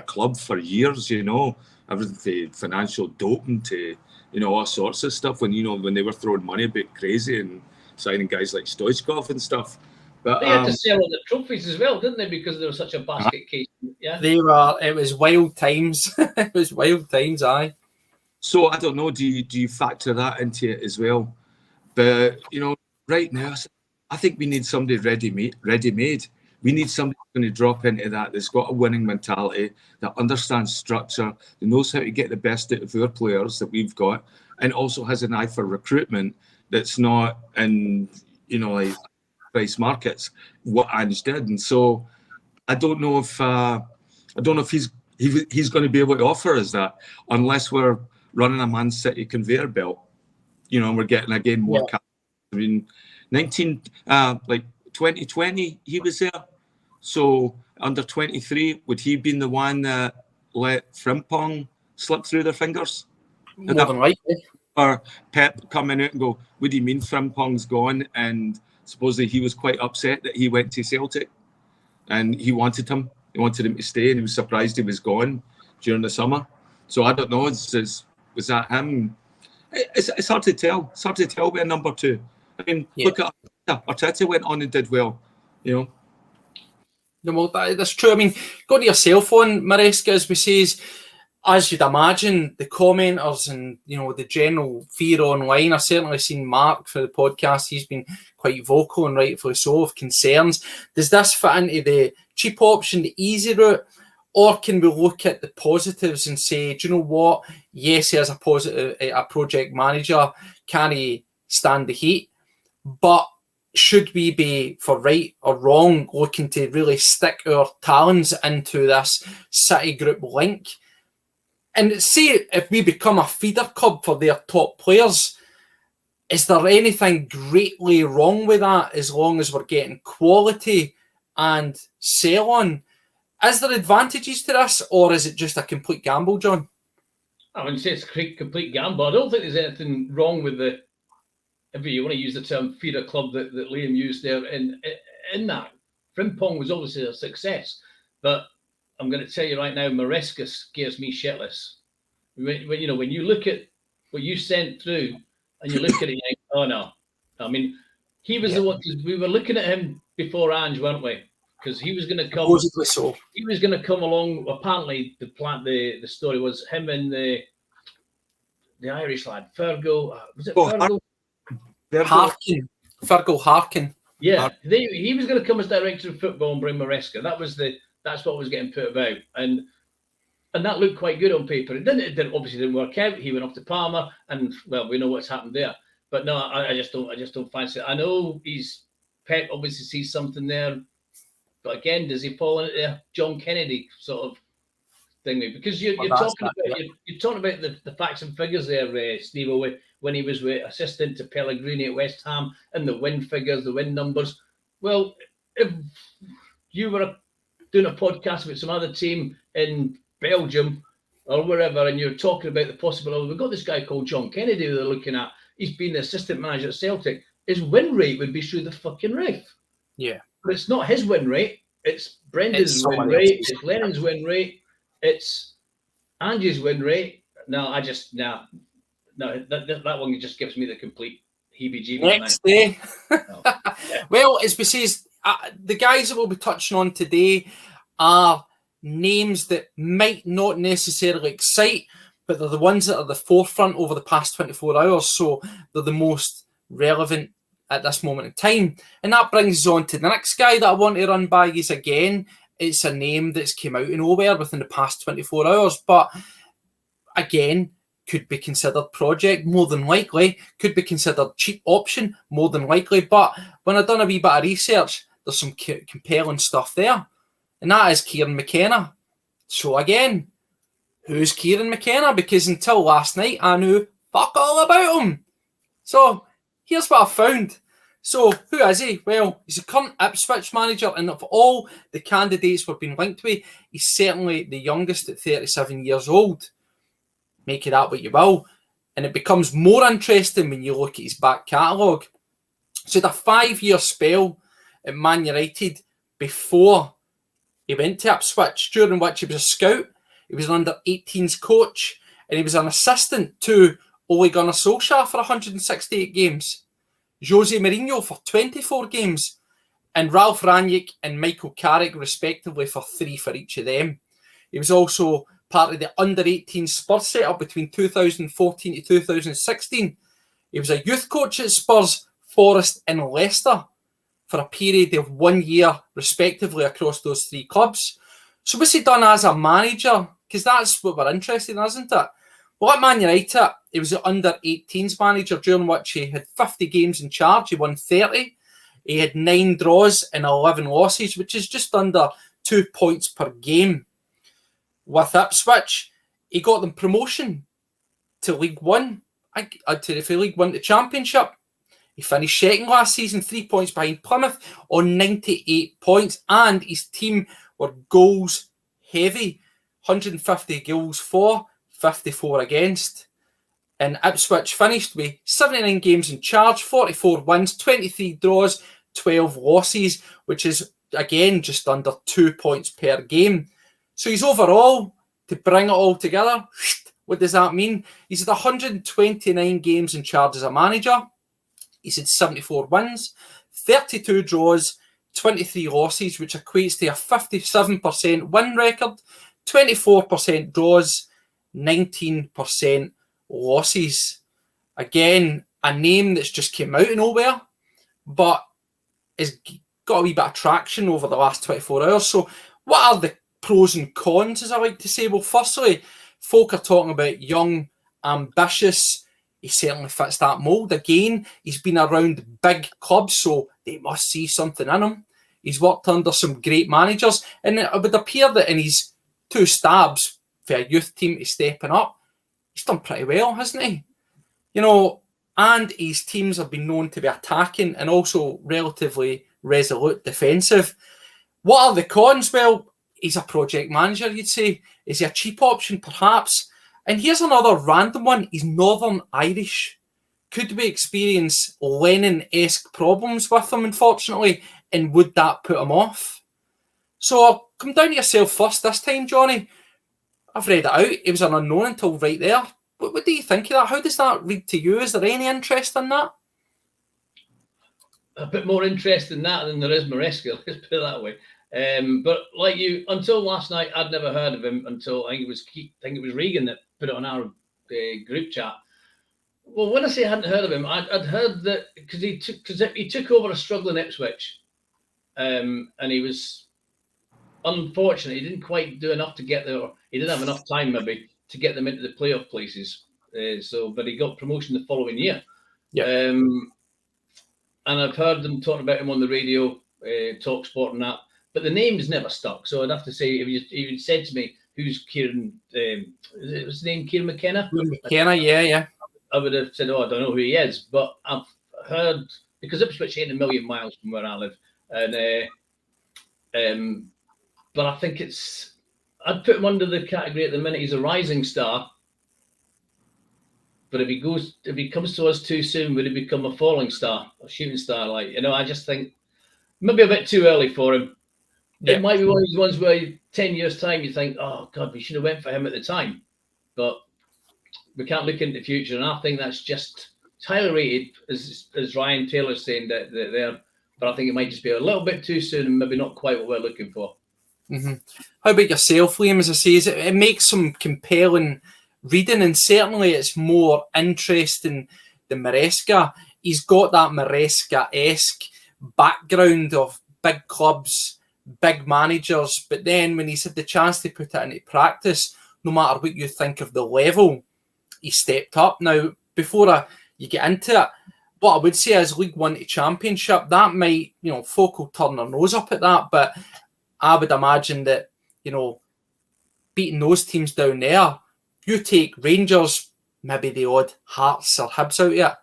club for years, you know, everything from financial doping to, you know, all sorts of stuff when they were throwing money a bit crazy and signing guys like Stoichkov and stuff. But they had to sell all the trophies as well, didn't they? Because they were such a basket case. Yeah, they were. It was wild times. It was wild times. Aye. So I don't know. Do you factor that into it as well? But you know, right now, I think we need somebody ready-made. We need somebody who's going to drop into that, that's got a winning mentality, that understands structure, that knows how to get the best out of our players that we've got, and also has an eye for recruitment that's not in, you know, like price markets, what Ange did. And so I don't know if he's going to be able to offer us that unless we're running a Man City conveyor belt. You know, and we're getting again more. Yeah. I mean, 2020 he was there. So under 23, would he been the one that let Frimpong slip through their fingers? More than likely. Or Pep coming out and go, what do you mean Frimpong's gone? And supposedly he was quite upset that he went to Celtic, and he wanted him. He wanted him to stay, and he was surprised he was gone during the summer. So I don't know. Was that him? It's hard to tell. It's hard to tell with a number 2. I mean, look at Arteta went on and did well, you know. Yeah, well, that's true. I mean, go to your cell phone, Maresca, as we say, as you'd imagine, the commenters and, you know, the general fear online. I've certainly seen Mark for the podcast. He's been quite vocal, and rightfully so, of concerns. Does this fit into the cheap option, the easy route? Or can we look at the positives and say, do you know what? Yes, he has a project manager. Can he stand the heat? But should we be, for right or wrong, looking to really stick our talons into this City group link? And see if we become a feeder club for their top players, is there anything greatly wrong with that as long as we're getting quality and sell on? Is there advantages to this, or is it just a complete gamble, John? I wouldn't say it's a complete gamble. I don't think there's anything wrong with if you want to use the term feeder club that Liam used there. In that, Frimpong was obviously a success, but I'm going to tell you right now, Maresca scares me shitless. When you look at what you sent through and you look at it, you think, oh no. I mean, he was the one, because we were looking at him before Ange, weren't we? Because he was going to come. Supposedly so. He was going to come along. Apparently, the story was him and the Irish lad, Fergal. Was it Fergal? Harkin. Fergal Harkin. Yeah, he was going to come as director of football and bring Maresca. That's what was getting put about, and that looked quite good on paper. It obviously didn't work out. He went off to Parma, and well, we know what's happened there. But no, I just don't fancy it. I know Pep obviously sees something there. But again, does he fall into the John Kennedy sort of thing? Because you're talking about the facts and figures there, Stevo, when he was assistant to Pellegrini at West Ham, and the win figures, the win numbers. Well, if you were doing a podcast with some other team in Belgium or wherever, and you're talking about the possibility, we've got this guy called John Kennedy who they're looking at. He's been the assistant manager at Celtic. His win rate would be through the fucking roof. Yeah. But it's not his win rate. It's Brendan's win rate. It's Lennon's win rate. It's Ange's win rate. That one just gives me the complete heebie-jeebies. Next day. No. Yeah. Well, as we say, the guys that we'll be touching on today are names that might not necessarily excite, but they're the ones that are the forefront over the past 24 hours. So they're the most relevant at this moment in time. And that brings us on to the next guy that I want to run by you again. It's a name that's came out of nowhere within the past 24 hours, but again, could be considered project, more than likely, could be considered cheap option, more than likely. But when I've done a wee bit of research, there's some compelling stuff there. And that is Kieran McKenna. So again, who's Kieran McKenna? Because until last night, I knew fuck all about him. So here's what I found. So who is he? Well, he's a current Ipswich manager, and of all the candidates we've been linked with, he's certainly the youngest at 37 years old. Make it that what you will. And it becomes more interesting when you look at his back catalogue. So he had a 5-year spell at Man United before he went to Ipswich, during which he was a scout. He was an under-18s coach, and he was an assistant to Ole Gunnar Solskjaer for 168 games, Jose Mourinho for 24 games, and Ralph Rangnick and Michael Carrick, respectively, for 3 for each of them. He was also part of the under-18 Spurs setup between 2014 to 2016. He was a youth coach at Spurs, Forest and Leicester for a period of 1 year, respectively, across those 3 clubs. So what's he done as a manager? Because that's what we're interested in, isn't it? Well, at Man United, he was the under-18s manager, during which he had 50 games in charge. He won 30. He had 9 draws and 11 losses, which is just under 2 points per game. With Ipswich, he got them promotion to League One, to League One to Championship. He finished second last season, 3 points behind Plymouth on 98 points, and his team were goals heavy, 150 goals for, 54 against. And Ipswich finished with 79 games in charge, 44 wins, 23 draws, 12 losses, which is, again, just under 2 points per game. So he's overall, to bring it all together, what does that mean? He's had 129 games in charge as a manager. He's had 74 wins, 32 draws, 23 losses, which equates to a 57% win record, 24% draws, 19% losses. Again, a name that's just came out of nowhere, but has got a wee bit of traction over the last 24 hours. So what are the pros and cons, as I like to say? Well, firstly, folk are talking about young, ambitious. He certainly fits that mould. Again, he's been around big clubs, so they must see something in him. He's worked under some great managers, and it would appear that in his 2 stabs for a youth team to stepping up, he's done pretty well, hasn't he? You know, and his teams have been known to be attacking and also relatively resolute defensive. What are the cons? Well, he's a project manager, you'd say. Is he a cheap option? Perhaps. And here's another random one. He's Northern Irish. Could we experience Lennon-esque problems with him, unfortunately? And would that put him off? So I'll come down to yourself first this time, Johnny. I've read it out. It was an unknown until right there. What do you think of that? How does that read to you? Is there any interest in that? A bit more interest in that than there is Maresca, let's put it that way. But like you, until last night, I'd never heard of him until I think it was Regan that put it on our group chat. Well, when I say I hadn't heard of him, I'd heard that because he took over a struggling Ipswich, and he was unfortunate. He didn't quite do enough to get there. He didn't have enough time maybe to get them into the playoff places. But he got promotion the following year. Yeah. And I've heard them talking about him on the radio, Talk Sport and that. But the name's never stuck. So I'd have to say, if you said to me, who's Kieran, what's his name, Kieran McKenna? McKenna, yeah. I would have said, I don't know who he is. But I've heard, because Ipswich ain't a million miles from where I live. And but I think I'd put him under the category at the minute. He's a rising star. But if he comes to us too soon, would he become a falling star, a shooting star? I just think maybe a bit too early for him. Yeah. It might be one of these ones where 10 years' time you think, oh, God, we should have went for him at the time. But we can't look into the future. And I think that's just highly rated, as Ryan Taylor's saying, that there. But I think it might just be a little bit too soon and maybe not quite what we're looking for. Mm-hmm. How about yourself, Liam? As I say, it makes some compelling reading, and certainly it's more interesting than Maresca. He's got that Maresca-esque background of big clubs, big managers, but then when he's had the chance to put it into practice, no matter what you think of the level, he stepped up. Now, before you get into it, what I would say is League One to Championship, that might, folk will turn their nose up at that, but I would imagine that, beating those teams down there, you take Rangers, maybe the odd Hearts or Hibs out of it.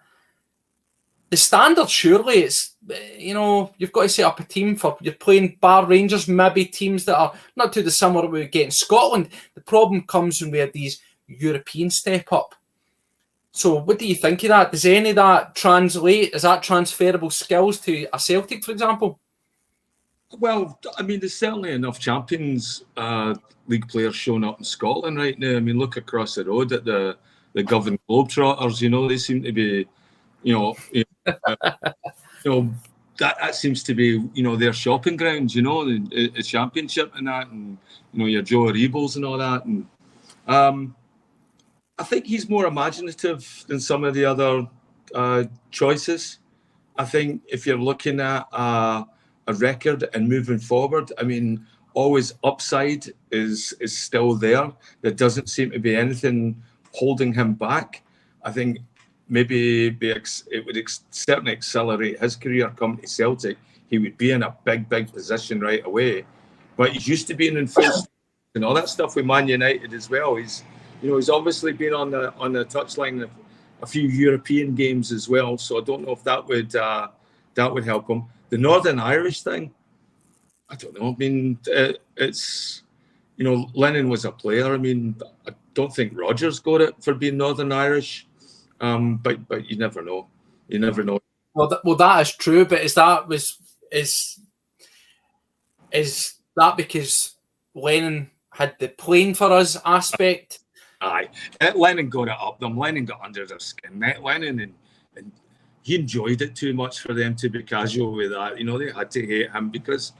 The standard, surely, it's, you've got to set up a team for, you're playing bar Rangers, maybe teams that are not too dissimilar we get in Scotland. The problem comes when we have these European step up. So what do you think of that? Does any of that translate? Is that transferable skills to a Celtic, for example? Well, I mean, there's certainly enough Champions League players showing up in Scotland right now. I mean, look across the road at the Govan Globetrotters. They seem to be, that seems to be, their shopping grounds. The Championship and that, and your Joe Aribles and all that. And I think he's more imaginative than some of the other choices. I think if you're looking at a record and moving forward, I mean, always upside is still there. There doesn't seem to be anything holding him back. I think maybe it would certainly accelerate his career coming to Celtic. He would be in a big position right away. But he's used to being in full and all that stuff with Man United as well. He's obviously been on the touchline of a few European games as well. So I don't know if that would help him. The Northern Irish thing, I don't know. I mean, it's, Lennon was a player. I mean, I don't think Rodgers got it for being Northern Irish, but you never know. You never know. Well, that is true. But was is that because Lennon had the playing for us aspect? Aye, Lennon got it up them. Lennon got under their skin. Lennon and he enjoyed it too much for them to be casual with that. You know, they had to hate him because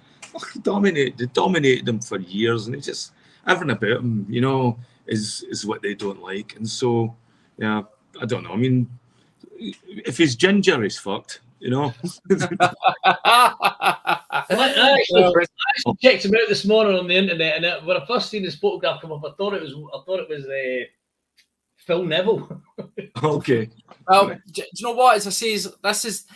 he dominated them for years, and it just everything about him, you know, is what they don't like. And so, yeah, I don't know. I mean, if he's ginger, he's fucked. You know. I actually checked him out this morning on the internet, and when I first seen his photograph come up, I thought it was Phil Neville. Okay. Well, do you know what? As I say, this is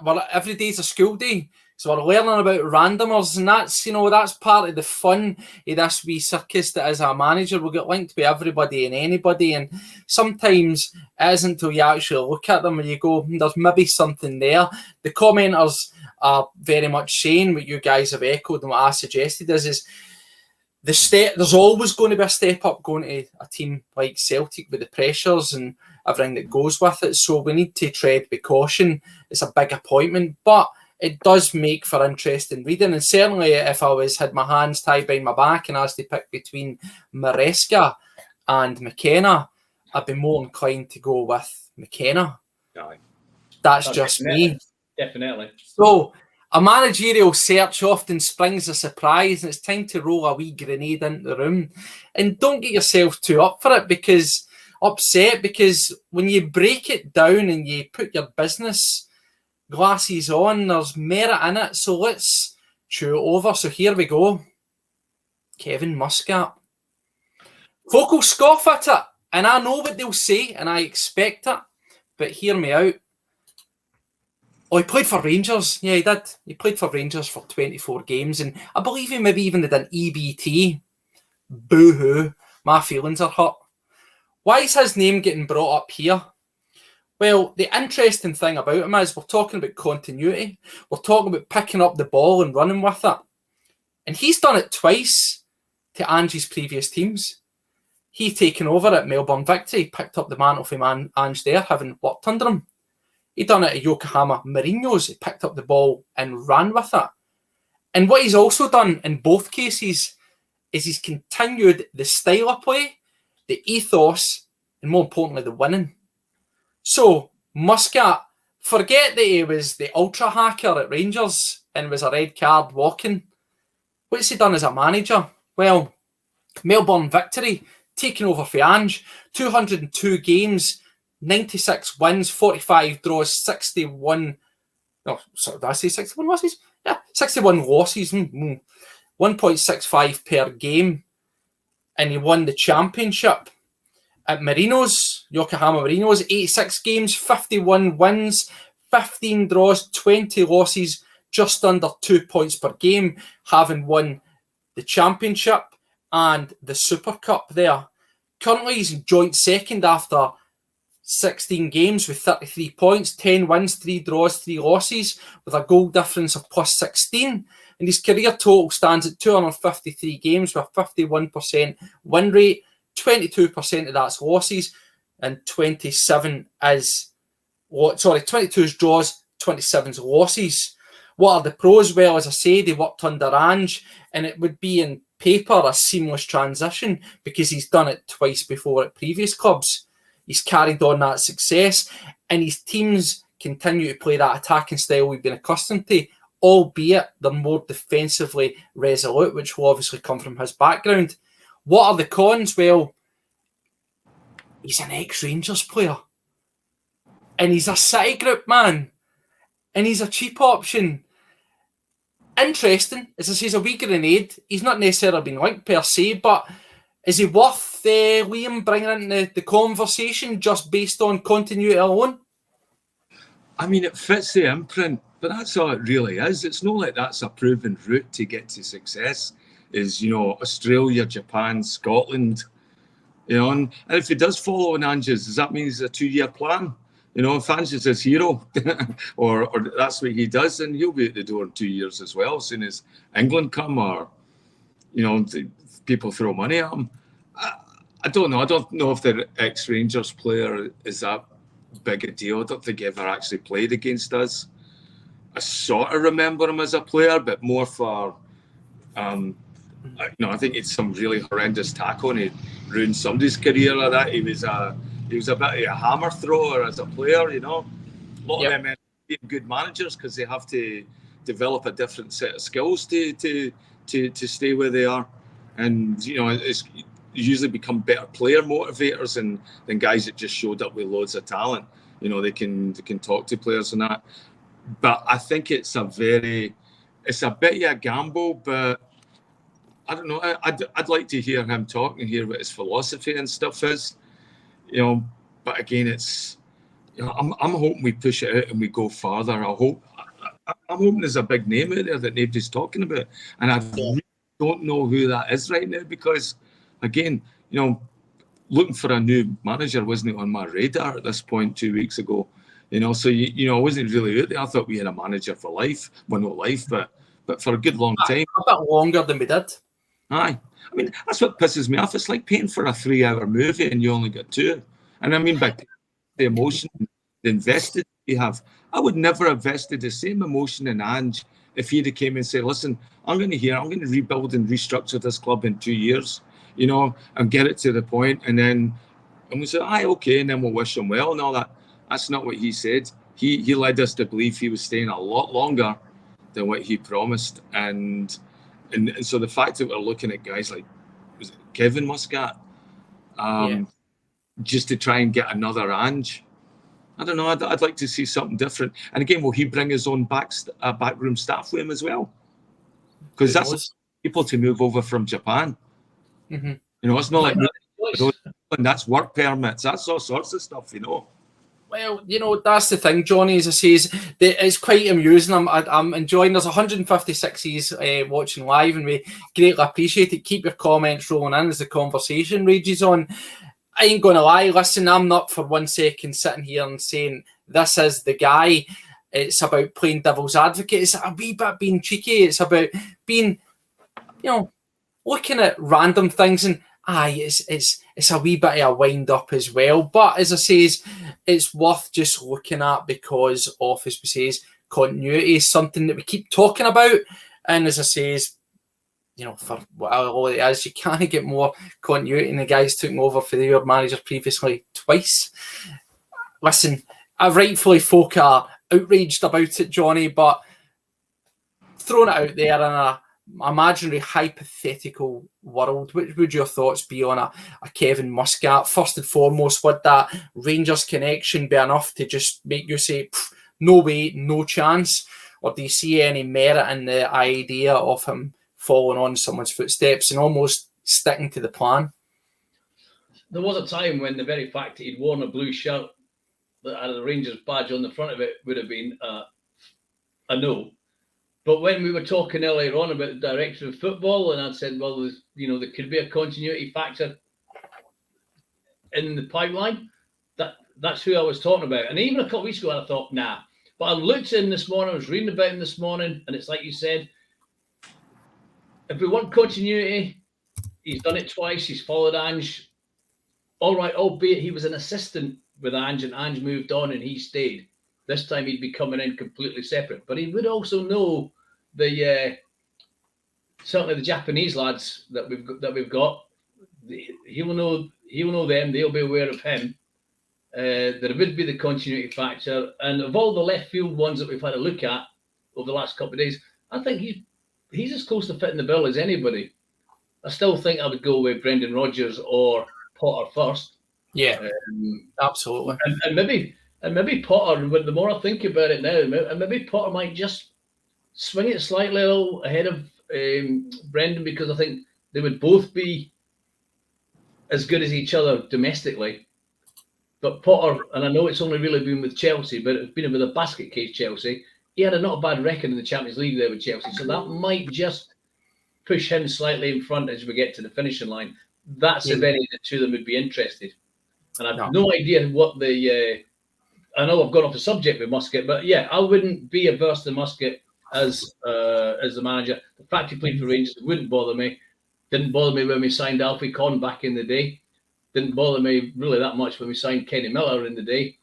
well, every day's a school day. So we're learning about randomers, and that's part of the fun of this wee circus that as a manager we'll get linked with everybody and anybody, and sometimes it isn't until you actually look at them and you go, there's maybe something there. The commenters are very much saying what you guys have echoed and what I suggested is there's always going to be a step up going to a team like Celtic with the pressures and everything that goes with it. So we need to tread with caution. It's a big appointment, but it does make for interesting reading. And certainly if I had my hands tied behind my back and I was to pick between Maresca and McKenna, I'd be more inclined to go with McKenna. Aye. That's just me. Definitely. So a managerial search often springs a surprise, and it's time to roll a wee grenade into the room. And don't get yourself too upset because when you break it down and you put your business glasses on, there's merit in it. So let's chew it over. So here we go. Kevin Muscat. Folk will scoff at it, and I know what they'll say, and I expect it, but hear me out. Oh, he played for Rangers. Yeah, he did. He played for Rangers for 24 games, and I believe he maybe even did an EBT. Boo-hoo. My feelings are hurt. Why is his name getting brought up here? Well, the interesting thing about him is we're talking about continuity. We're talking about picking up the ball and running with it. And he's done it twice to Ange's previous teams. He taken over at Melbourne Victory, picked up the mantle from Ange there, having worked under him. He done it at Yokohama Marinos. He picked up the ball and ran with it. And what he's also done in both cases is he's continued the style of play, the ethos, and more importantly, the winning. So, Muscat, forget that he was the ultra hacker at Rangers and was a red card walking. What's he done as a manager? Well, Melbourne Victory, taking over for Ange, 202 games, 96 wins, 45 draws, 61... Oh, sorry, did I say 61 losses? Yeah, 61 losses, 1.65 per game. And he won the championship at Marinos, Yokohama Marinos, 86 games, 51 wins, 15 draws, 20 losses, just under 2 points per game, having won the championship and the Super Cup there. Currently, he's in joint second after 16 games with 33 points, 10 wins, 3 draws, 3 losses, with a goal difference of plus 16. And his career total stands at 253 games with a 51% win rate, 22% of that's losses, and 22 is draws, 27 is losses. What are the pros? Well, as I say, they worked under Ange, and it would be in paper a seamless transition because he's done it twice before at previous clubs. He's carried on that success, and his teams continue to play that attacking style we've been accustomed to, albeit they're more defensively resolute, which will obviously come from his background. What are the cons? Well, he's an ex-Rangers player, and he's a City Group man, and he's a cheap option. Interesting, as I say, he's a wee grenade. He's not necessarily been linked per se, but is he worth Liam bringing into the conversation just based on continuity alone? I mean, it fits the imprint, but that's all it really is. It's not like that's a proven route to get to success. Is, you know, Australia, Japan, Scotland, you know, and if he does follow in Ange's, does that mean it's a 2-year plan? You know, if Ange's his hero, or that's what he does, then he'll be at the door in 2 years as well, as soon as England come, or, you know, people throw money at him. I don't know. I don't know if the ex-Rangers player is that big a deal. I don't think he ever actually played against us. I sort of remember him as a player, but more for, I think it's some really horrendous tackle and he ruined somebody's career like that. He was a bit of a hammer thrower as a player, A lot of them end up being good managers because they have to develop a different set of skills to stay where they are. And, it's usually become better player motivators than guys that just showed up with loads of talent. They can talk to players and that. But I think it's a bit of a gamble, but I don't know. I'd like to hear him talk and hear what his philosophy and stuff is, But again, it's, I'm hoping we push it out and we go farther. I'm hoping there's a big name out there that nobody's talking about, and I really don't know who that is right now because, again, looking for a new manager wasn't on my radar at this point 2 weeks ago. So I wasn't really out there. I thought we had a manager for life. Well, not life, but for a good long time. A bit longer than we did. Aye. I mean, that's what pisses me off. It's like paying for a 3-hour movie and you only get 2. And I mean, by the emotion, the invested you have, I would never have invested the same emotion in Ange if he'd have came and said, listen, I'm going to rebuild and restructure this club in 2 years, and get it to the point. And we say, aye, okay. And then we'll wish him well and all that. That's not what he said. He led us to believe he was staying a lot longer than what he promised. And so the fact that we're looking at guys like, was it Kevin Muscat, just to try and get another Ange, I don't know. I'd like to see something different. And again, will he bring his own backroom staff with him as well? Because that's people to move over from Japan. Mm-hmm. It's not like and that's work permits. That's all sorts of stuff. Well, that's the thing, Johnny, as I say, it's quite amusing. I'm enjoying. There's 156s watching live, and we greatly appreciate it. Keep your comments rolling in as the conversation rages on. I ain't going to lie. Listen, I'm not for 1 second sitting here and saying this is the guy. It's about playing devil's advocate. It's a wee bit being cheeky. It's about being, looking at random things and it's a wee bit of a wind up as well. But as I say, it's worth just looking at because of, as we say, continuity is something that we keep talking about. And as I say, for all it is, you can't get more continuity than the guys taking over for their managers previously twice. Listen, rightfully folk are outraged about it, Johnny, but throwing it out there in a imaginary hypothetical world, which would your thoughts be on a Kevin Muscat? First and foremost, would that Rangers connection be enough to just make you say, no way, no chance? Or do you see any merit in the idea of him following on someone's footsteps and almost sticking to the plan? There was a time when the very fact that he'd worn a blue shirt that had a Rangers badge on the front of it would have been a no. But when we were talking earlier on about the director of football, and I said, well, there could be a continuity factor in the pipeline, that's who I was talking about. And even a couple of weeks ago, I thought, nah. But I looked in this morning, I was reading about him this morning, and it's like you said, if we want continuity, he's done it twice, he's followed Ange. All right, albeit he was an assistant with Ange, and Ange moved on and he stayed. This time he'd be coming in completely separate, but he would also know certainly the Japanese lads that we've got. He will know them. They'll be aware of him. There would be the continuity factor, and of all the left field ones that we've had a look at over the last couple of days, I think he's as close to fitting the bill as anybody. I still think I would go with Brendan Rodgers or Potter first. Yeah, absolutely. And maybe Potter, but the more I think about it now, and maybe Potter might just swing it slightly ahead of Brendan, because I think they would both be as good as each other domestically. But Potter, and I know it's only really been with Chelsea, but it's been with a basket case Chelsea. He had a not a bad record in the Champions League there with Chelsea, so that might just push him slightly in front as we get to the finishing line. That's if any of the two of them would be interested. And I've no idea what I know I've gone off the subject with Muscat, but yeah, I wouldn't be averse to Muscat as the manager. The fact he played for Rangers wouldn't bother me. Didn't bother me when we signed Alfie Conn back in the day. Didn't bother me really that much when we signed Kenny Miller in the day.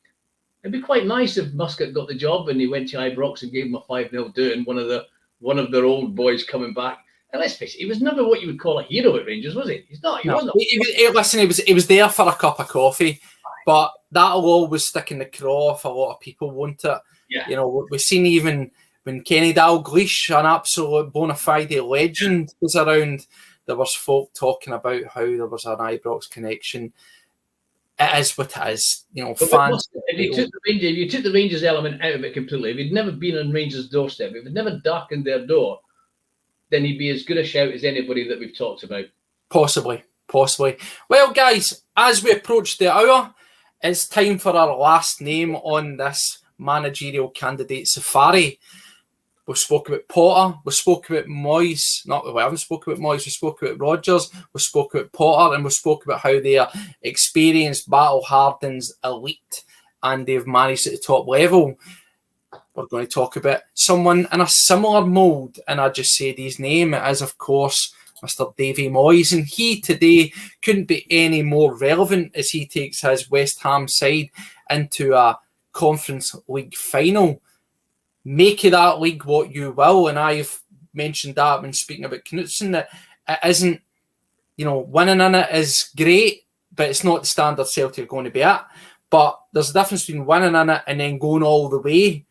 It'd be quite nice if Muscat got the job and he went to Ibrox and gave him a 5-0 doing one of their old boys coming back. And let's face it, he was never what you would call a hero at Rangers, was he? He's not. He wasn't. Listen, he was there for a cup of coffee, but that'll always stick in the craw of a lot of people, won't it? Yeah. You know, we've seen even when Kenny Dalglish, an absolute bona fide legend, was around, there was folk talking about how there was an Ibrox connection. It is what it is. You know, fans. If you took the Rangers element out of it completely, if he'd never been on Rangers' doorstep, if he'd never darkened their door, then he'd be as good a shout as anybody that we've talked about. Possibly. Well, guys, as we approach the hour, it's time for our last name on this managerial candidate safari. We've spoken about Potter, we've spoken about Moyes. We haven't spoken about Moyes, we spoke about Rodgers, we spoke about Potter, and we spoke about how they are experienced, battle-hardened, elite, and they've managed at the top level. We're going to talk about someone in a similar mould, and I just said his name. It is, of course, Mr. Davy Moyes, and he today couldn't be any more relevant as he takes his West Ham side into a Conference League final. Make of that league what you will, and I've mentioned that when speaking about Knutson, that it isn't, you know, winning in it is great, but it's not the standard Celtic are going to be at. But there's a difference between winning in it and then going all the way.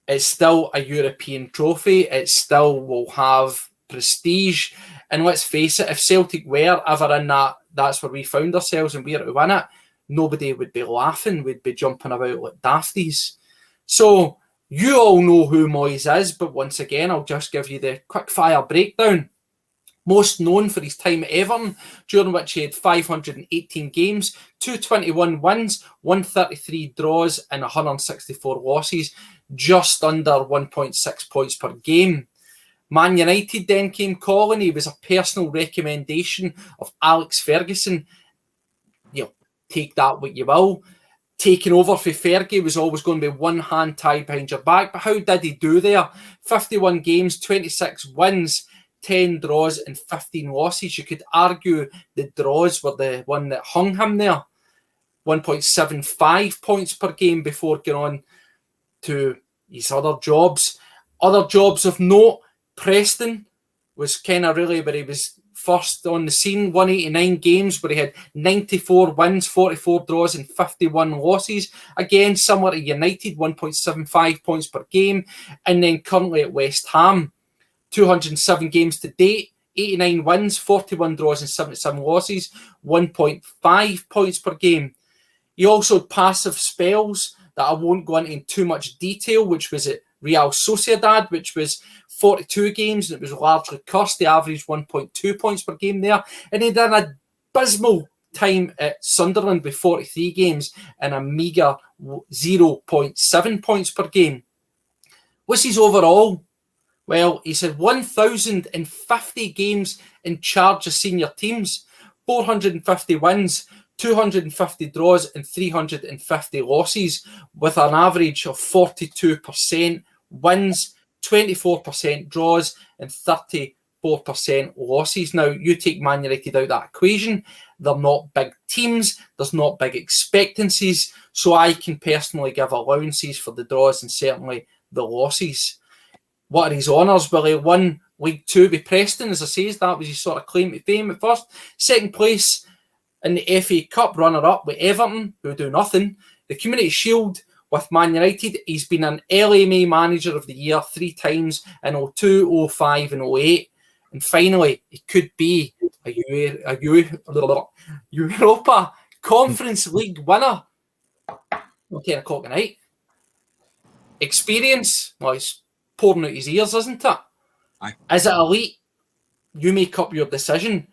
It's still a European trophy. It still will have prestige. And let's face it, if Celtic were ever in that's where we found ourselves and we were to win it, nobody would be laughing. We'd be jumping about like dafties. So you all know who Moyes is, but once again, I'll just give you the quick-fire breakdown. Most known for his time at Everton, during which he had 518 games, 221 wins, 133 draws, and 164 losses, just under 1.6 points per game. Man United then came calling. He was a personal recommendation of Alex Ferguson. You know, take that what you will. Taking over for Fergie was always going to be one hand tied behind your back. But how did he do there? 51 games, 26 wins, 10 draws and 15 losses. You could argue the draws were the one that hung him there. 1.75 points per game before going on to his other jobs. Other jobs of note, Preston was kind of really where he was first on the scene. 189 games where he had 94 wins, 44 draws and 51 losses. Again, similar to United, 1.75 points per game. And then currently at West Ham, 207 games to date, 89 wins, 41 draws and 77 losses, 1.5 points per game. He also had passive spells that I won't go into in too much detail, which was at Real Sociedad, which was 42 games, and it was largely cursed. They averaged 1.2 points per game there. And he did an abysmal time at Sunderland with 43 games and a meagre 0.7 points per game. What's his overall? Well, he's had 1,050 games in charge of senior teams, 450 wins, 250 draws and 350 losses, with an average of 42% wins, 24% draws and 34% losses. Now, you take Man United out of that equation. They're not big teams. There's not big expectancies. So I can personally give allowances for the draws and certainly the losses. What are his honours? Well, he won League Two with Preston, as I say. That was his sort of claim to fame at first. Second place in the FA Cup, runner-up with Everton, who do nothing. The Community Shield with Man United. He's been an LMA Manager of the Year 3 times in 02, 05 and 08. And finally, he could be a Europa Conference League winner. 10 o'clock at night. Experience, well, he's pouring out his ears, isn't it? Aye. Is it elite? You make up your decision.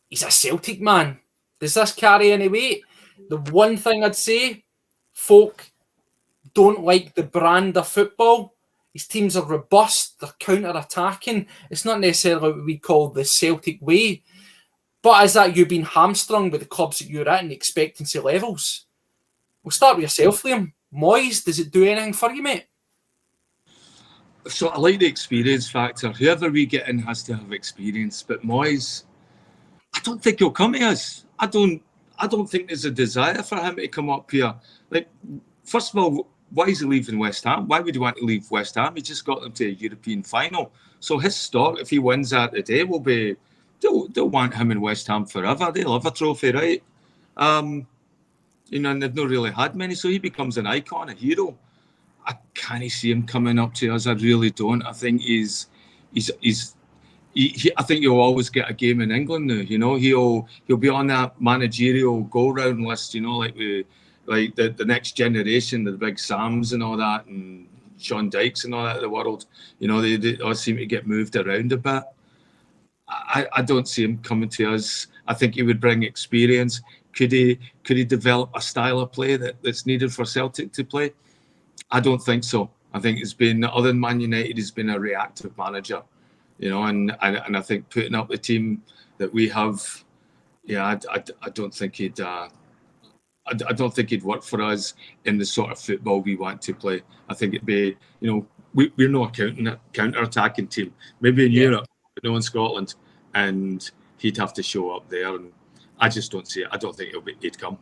He's a Celtic man. Does this carry any weight? The one thing I'd say, folk don't like the brand of football. His teams are robust, they're counter-attacking. It's not necessarily what we call the Celtic way. But is that you being hamstrung with the clubs that you're at and the expectancy levels? We'll start with yourself, Liam. Moyes, does it do anything for you, mate? So I like the experience factor. Whoever we get in has to have experience. But Moyes, I don't think he'll come to us. I don't think there's a desire for him to come up here. Like, first of all, why is he leaving West Ham? Why would he want to leave West Ham? He just got them to a European final. So his stock, if he wins that today, will be, they'll want him in West Ham forever. They'll have a trophy, right? And they've not really had many. So he becomes an icon, a hero. I can't see him coming up to us. I really don't. I think I think he'll always get a game in England now. He'll be on that managerial go-round list. Like the next generation, the big Sams and all that, and Sean Dykes and all that of the world. They all seem to get moved around a bit. I don't see him coming to us. I think he would bring experience. Could he develop a style of play that's needed for Celtic to play? I don't think so. I think it's been, other than Man United, he's been a reactive manager, and I think putting up the team that we have, I don't think he'd work for us in the sort of football we want to play. I think it'd be, we're not a counter-attacking team. Maybe in Europe, but no in Scotland, and he'd have to show up there, and I just don't see it. I don't think he'd come.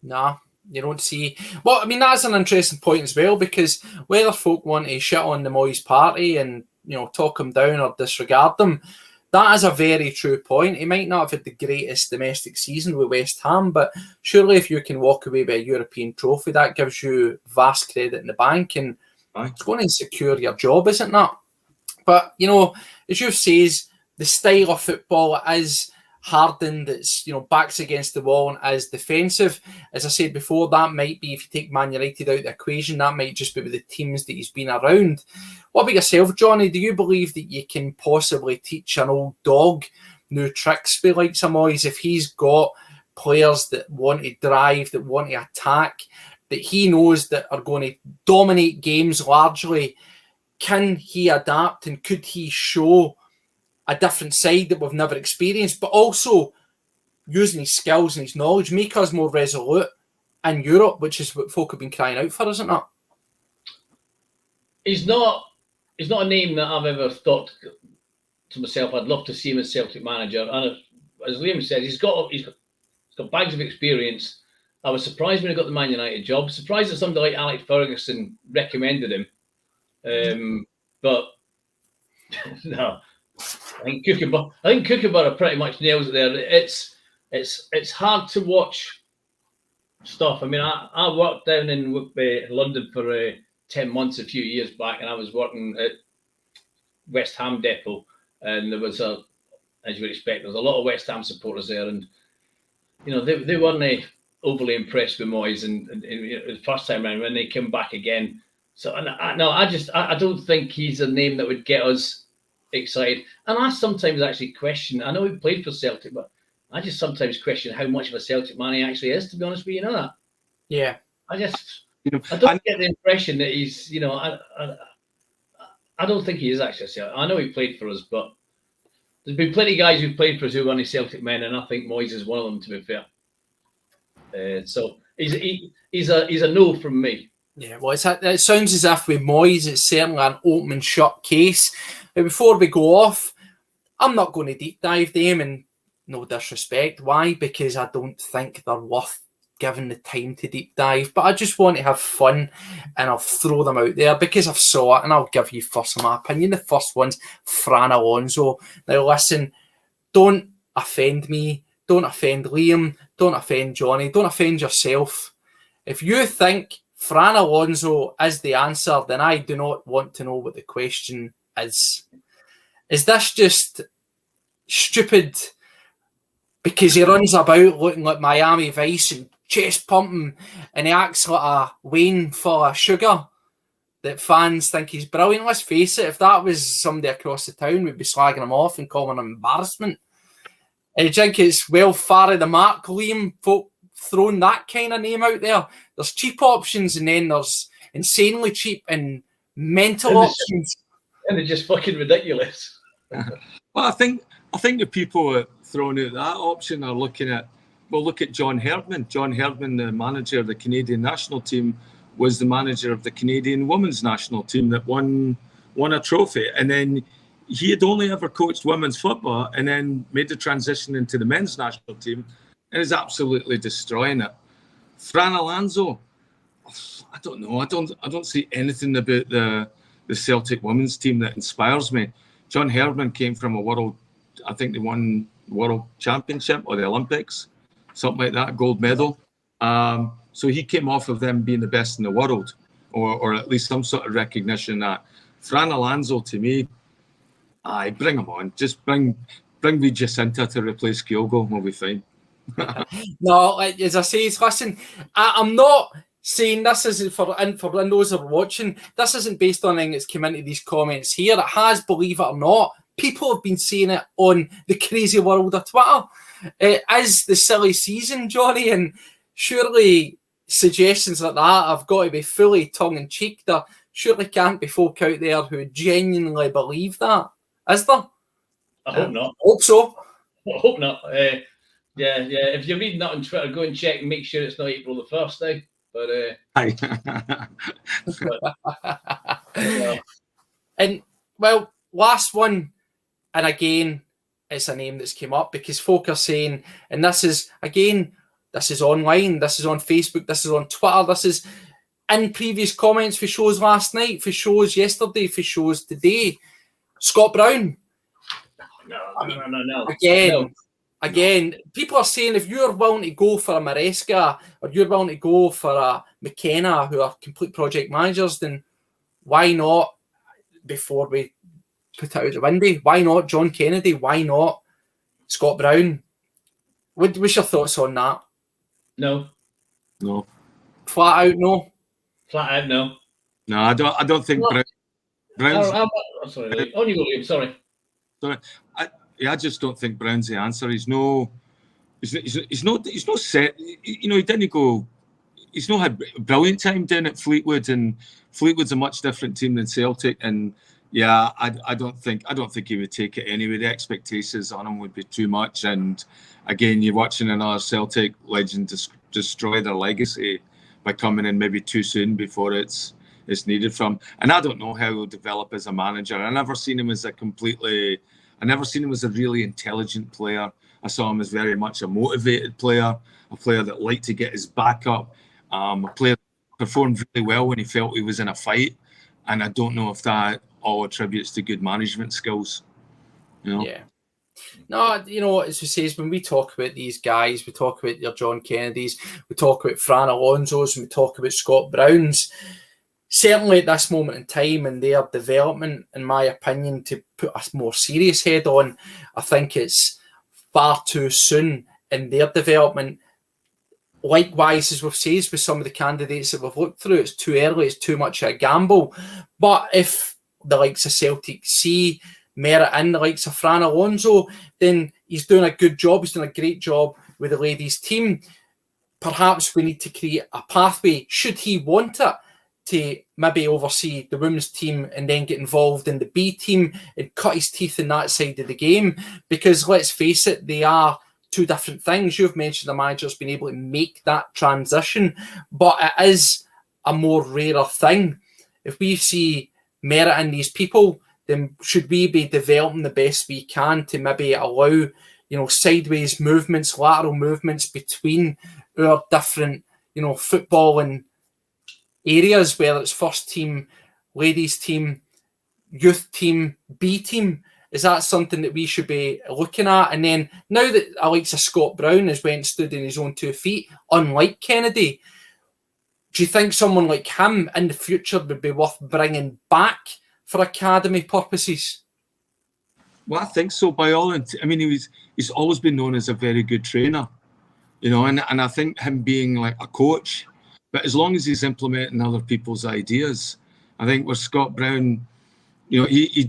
Nah. You don't see. Well, I mean, that's an interesting point as well, because whether folk want to shit on the Moyes party and, talk him down or disregard them, that is a very true point. He might not have had the greatest domestic season with West Ham, but surely if you can walk away with a European trophy, that gives you vast credit in the bank, and it's going to secure your job, isn't that? But, as you says, the style of football is hardened, it's backs against the wall and as defensive. As I said before, that might be, if you take Man United out of the equation, that might just be with the teams that he's been around. What about yourself, Johnny? Do you believe that you can possibly teach an old dog new tricks be like some Moyes if he's got players that want to drive, that want to attack, that he knows that are going to dominate games largely? Can he adapt, and could he show a different side that we've never experienced, but also using his skills and his knowledge, make us more resolute in Europe, which is what folk have been crying out for, isn't it? He's not a name that I've ever thought to myself, I'd love to see him as Celtic manager. And as Liam said, he's got bags of experience. I was surprised when he got the Man United job. Surprised that somebody like Alex Ferguson recommended him. But no. I think Kookaburra pretty much nails it there. It's hard to watch stuff. I mean, I worked down in London for 10 months a few years back, and I was working at West Ham Depot, and there was as you would expect, there was a lot of West Ham supporters there, and they weren't overly impressed with Moyes, and the first time around when they came back again. So I don't think he's a name that would get us excited. And I sometimes actually question, I know he played for Celtic, but I just sometimes question how much of a Celtic man he actually is, to be honest with you. That? Yeah. I don't get the impression that he's, I don't think he is actually a Celtic. I know he played for us, but there's been plenty of guys who've played for us who are only Celtic men, and I think Moyes is one of them, to be fair. So he's a no from me. Yeah, well, it sounds as if with Moyes, it's certainly an open and shut case. But before we go off, I'm not going to deep dive them, and no disrespect. Why? Because I don't think they're worth giving the time to deep dive. But I just want to have fun, and I'll throw them out there because I've saw it, and I'll give you first my opinion. The first one's Fran Alonso. Now listen, don't offend me, don't offend Liam, don't offend Johnny, don't offend yourself. If you think Fran Alonso is the answer, then I do not want to know what the question is. Is this just stupid because he runs about looking like Miami Vice and chest pumping, and he acts like a Wayne full of sugar that fans think he's brilliant? Let's face it, if that was somebody across the town, we'd be slagging him off and calling him embarrassment. I think it's well far of the mark, Liam, folk throwing that kind of name out there. There's cheap options, and then there's insanely cheap and mental options. And they're just fucking ridiculous. Well, I think the people throwing out that option are looking at, well, look at John Herdman. John Herdman, the manager of the Canadian national team, was the manager of the Canadian women's national team that won a trophy. And then he had only ever coached women's football, and then made the transition into the men's national team, and is absolutely destroying it. Fran Alonso, I don't know. I don't see anything about the Celtic women's team that inspires me. John Herdman came from a world, I think they won World Championship or the Olympics, something like that, gold medal. So he came off of them being the best in the world, or at least some sort of recognition that. Fran Alonso, to me, bring him on. Just bring me Jacinta to replace Kyogo, we'll be fine. No, as I say, listen, I'm not saying this isn't for those that are watching. This isn't based on anything that's come into these comments here. It has, believe it or not, people have been saying it on the crazy world of Twitter. It is the silly season, Johnny, and surely suggestions like that have got to be fully tongue-in-cheek. There surely can't be folk out there who genuinely believe that, is there? I hope not. Hope so. I hope not. Yeah. If you're reading that on Twitter, go and check and make sure it's not April the 1st, And, well, last one, and again, it's a name that's came up because folk are saying, and this is online, this is on Facebook, this is on Twitter, this is in previous comments for shows last night, for shows yesterday, for shows today. Scott Brown. No. Again, people are saying if you're willing to go for a Maresca or you're willing to go for a McKenna, who are complete project managers, then why not, before we put it out the window, why not John Kennedy? Why not Scott Brown? What's your thoughts on that? No. Flat out, no. No, I don't think Brown's. Sorry. On you go, Liam. Sorry. I just don't think Brown's the answer. He's no set. You know, he didn't go. He's not had a brilliant time down at Fleetwood, and Fleetwood's a much different team than Celtic. And yeah, I don't think he would take it anyway. The expectations on him would be too much. And again, you're watching another Celtic legend destroy their legacy by coming in maybe too soon before it's needed from. And I don't know how he'll develop as a manager. I never seen him as a really intelligent player. I saw him as very much a motivated player, a player that liked to get his back up, a player that performed really well when he felt he was in a fight. And I don't know if that all attributes to good management skills. You know? Yeah. No, you know, as we say, when we talk about these guys, we talk about your John Kennedys, we talk about Fran Alonso's, and we talk about Scott Brown's. Certainly at this moment in time in their development, in my opinion, to put a more serious head on, I think it's far too soon in their development. Likewise, as we've said with some of the candidates that we've looked through, it's too early, it's too much of a gamble. But if the likes of Celtic see merit in the likes of Fran Alonso, then he's doing a good job, he's doing a great job with the ladies' team. Perhaps we need to create a pathway, should he want it, to maybe oversee the women's team and then get involved in the B team and cut his teeth in that side of the game. Because let's face it, they are two different things. You've mentioned the manager's been able to make that transition, but it is a more rarer thing. If we see merit in these people, then should we be developing the best we can to maybe allow, you know, sideways movements, lateral movements between our different, you know, football and areas, whether it's first team, ladies team, youth team, B team. Is that something that we should be looking at? And then now that Alexa Scott Brown has went and stood in his own 2 feet, unlike Kennedy, do you think someone like him in the future would be worth bringing back for academy purposes? Well, I think so. I mean, he's always been known as a very good trainer, you know, and I think him being like a coach, but as long as he's implementing other people's ideas, I think with Scott Brown, you know, he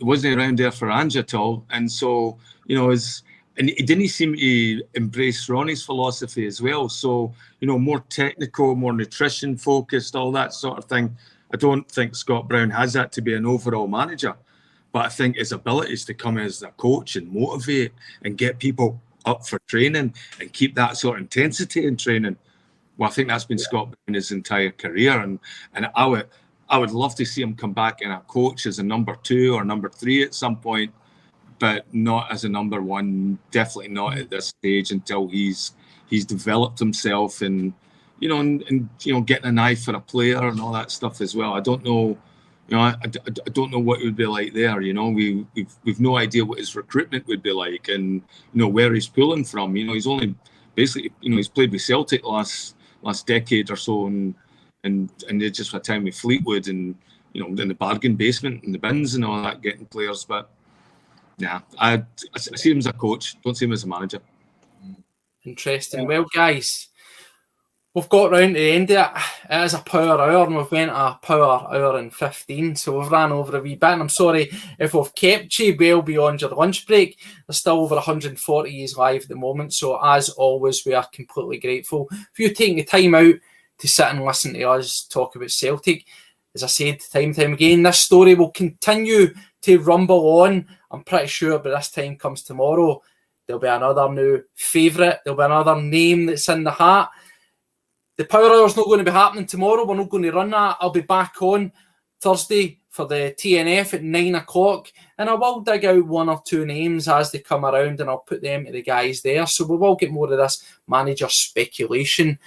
wasn't around there for Ange at all, and so, you know, and he didn't seem to embrace Ronnie's philosophy as well. So, you know, more technical, more nutrition focused, all that sort of thing. I don't think Scott Brown has that to be an overall manager, but I think his abilities to come as a coach and motivate and get people up for training and keep that sort of intensity in training. Well, I think that's been Scott Brown his entire career, and I would love to see him come back in a coach as a number 2 or number 3 at some point, but not as a number 1. Definitely not at this stage until he's developed himself and you know, and you know, getting an eye for a player and all that stuff as well. I don't know, you know, I don't know what it would be like there. You know, we've no idea what his recruitment would be like, and you know where he's pulling from. You know, he's only basically, you know, he's played with Celtic last decade or so, and they just had time with Fleetwood, and you know, in the bargain basement and the bins and all that, getting players. But yeah, I see him as a coach. Don't see him as a manager. Interesting. Yeah. Well, guys, we've got round to the end of it. It is a power hour, and we've went a power hour and 15, so we've ran over a wee bit, and I'm sorry if we've kept you well beyond your lunch break. There's still over 140 years live at the moment, so as always, we are completely grateful for you taking the time out to sit and listen to us talk about Celtic. As I said time and time again, this story will continue to rumble on. I'm pretty sure by this time comes tomorrow, there'll be another new favourite. There'll be another name that's in the hat. The Power Hour's not going to be happening tomorrow. We're not going to run that. I'll be back on Thursday for the TNF at 9 o'clock. And I will dig out one or two names as they come around, and I'll put them to the guys there. So we will get more of this manager speculation.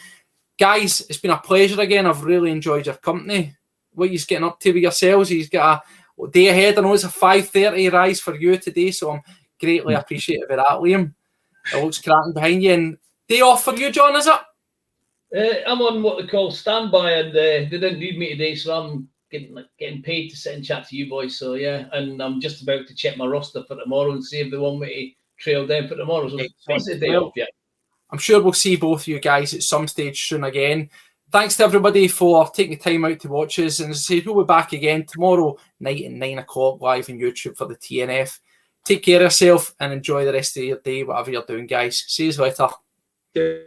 Guys, it's been a pleasure again. I've really enjoyed your company. What you're getting up to with yourselves? You've got a day ahead. I know it's a 5:30 rise for you today, so I'm greatly appreciative of that, Liam. It looks cracking behind you. And day off for you, John, is it? I'm on what they call standby, and they didn't need me today, so I'm getting paid to sit and chat to you boys. So yeah, and I'm just about to check my roster for tomorrow and see if they want me to trail down for tomorrow. So it's a day off, yeah. I'm sure we'll see both of you guys at some stage soon again. Thanks to everybody for taking the time out to watch us. And as I say, we'll be back again tomorrow night at 9 o'clock live on YouTube for the TNF. Take care of yourself and enjoy the rest of your day, whatever you're doing, guys. See you later. Yeah.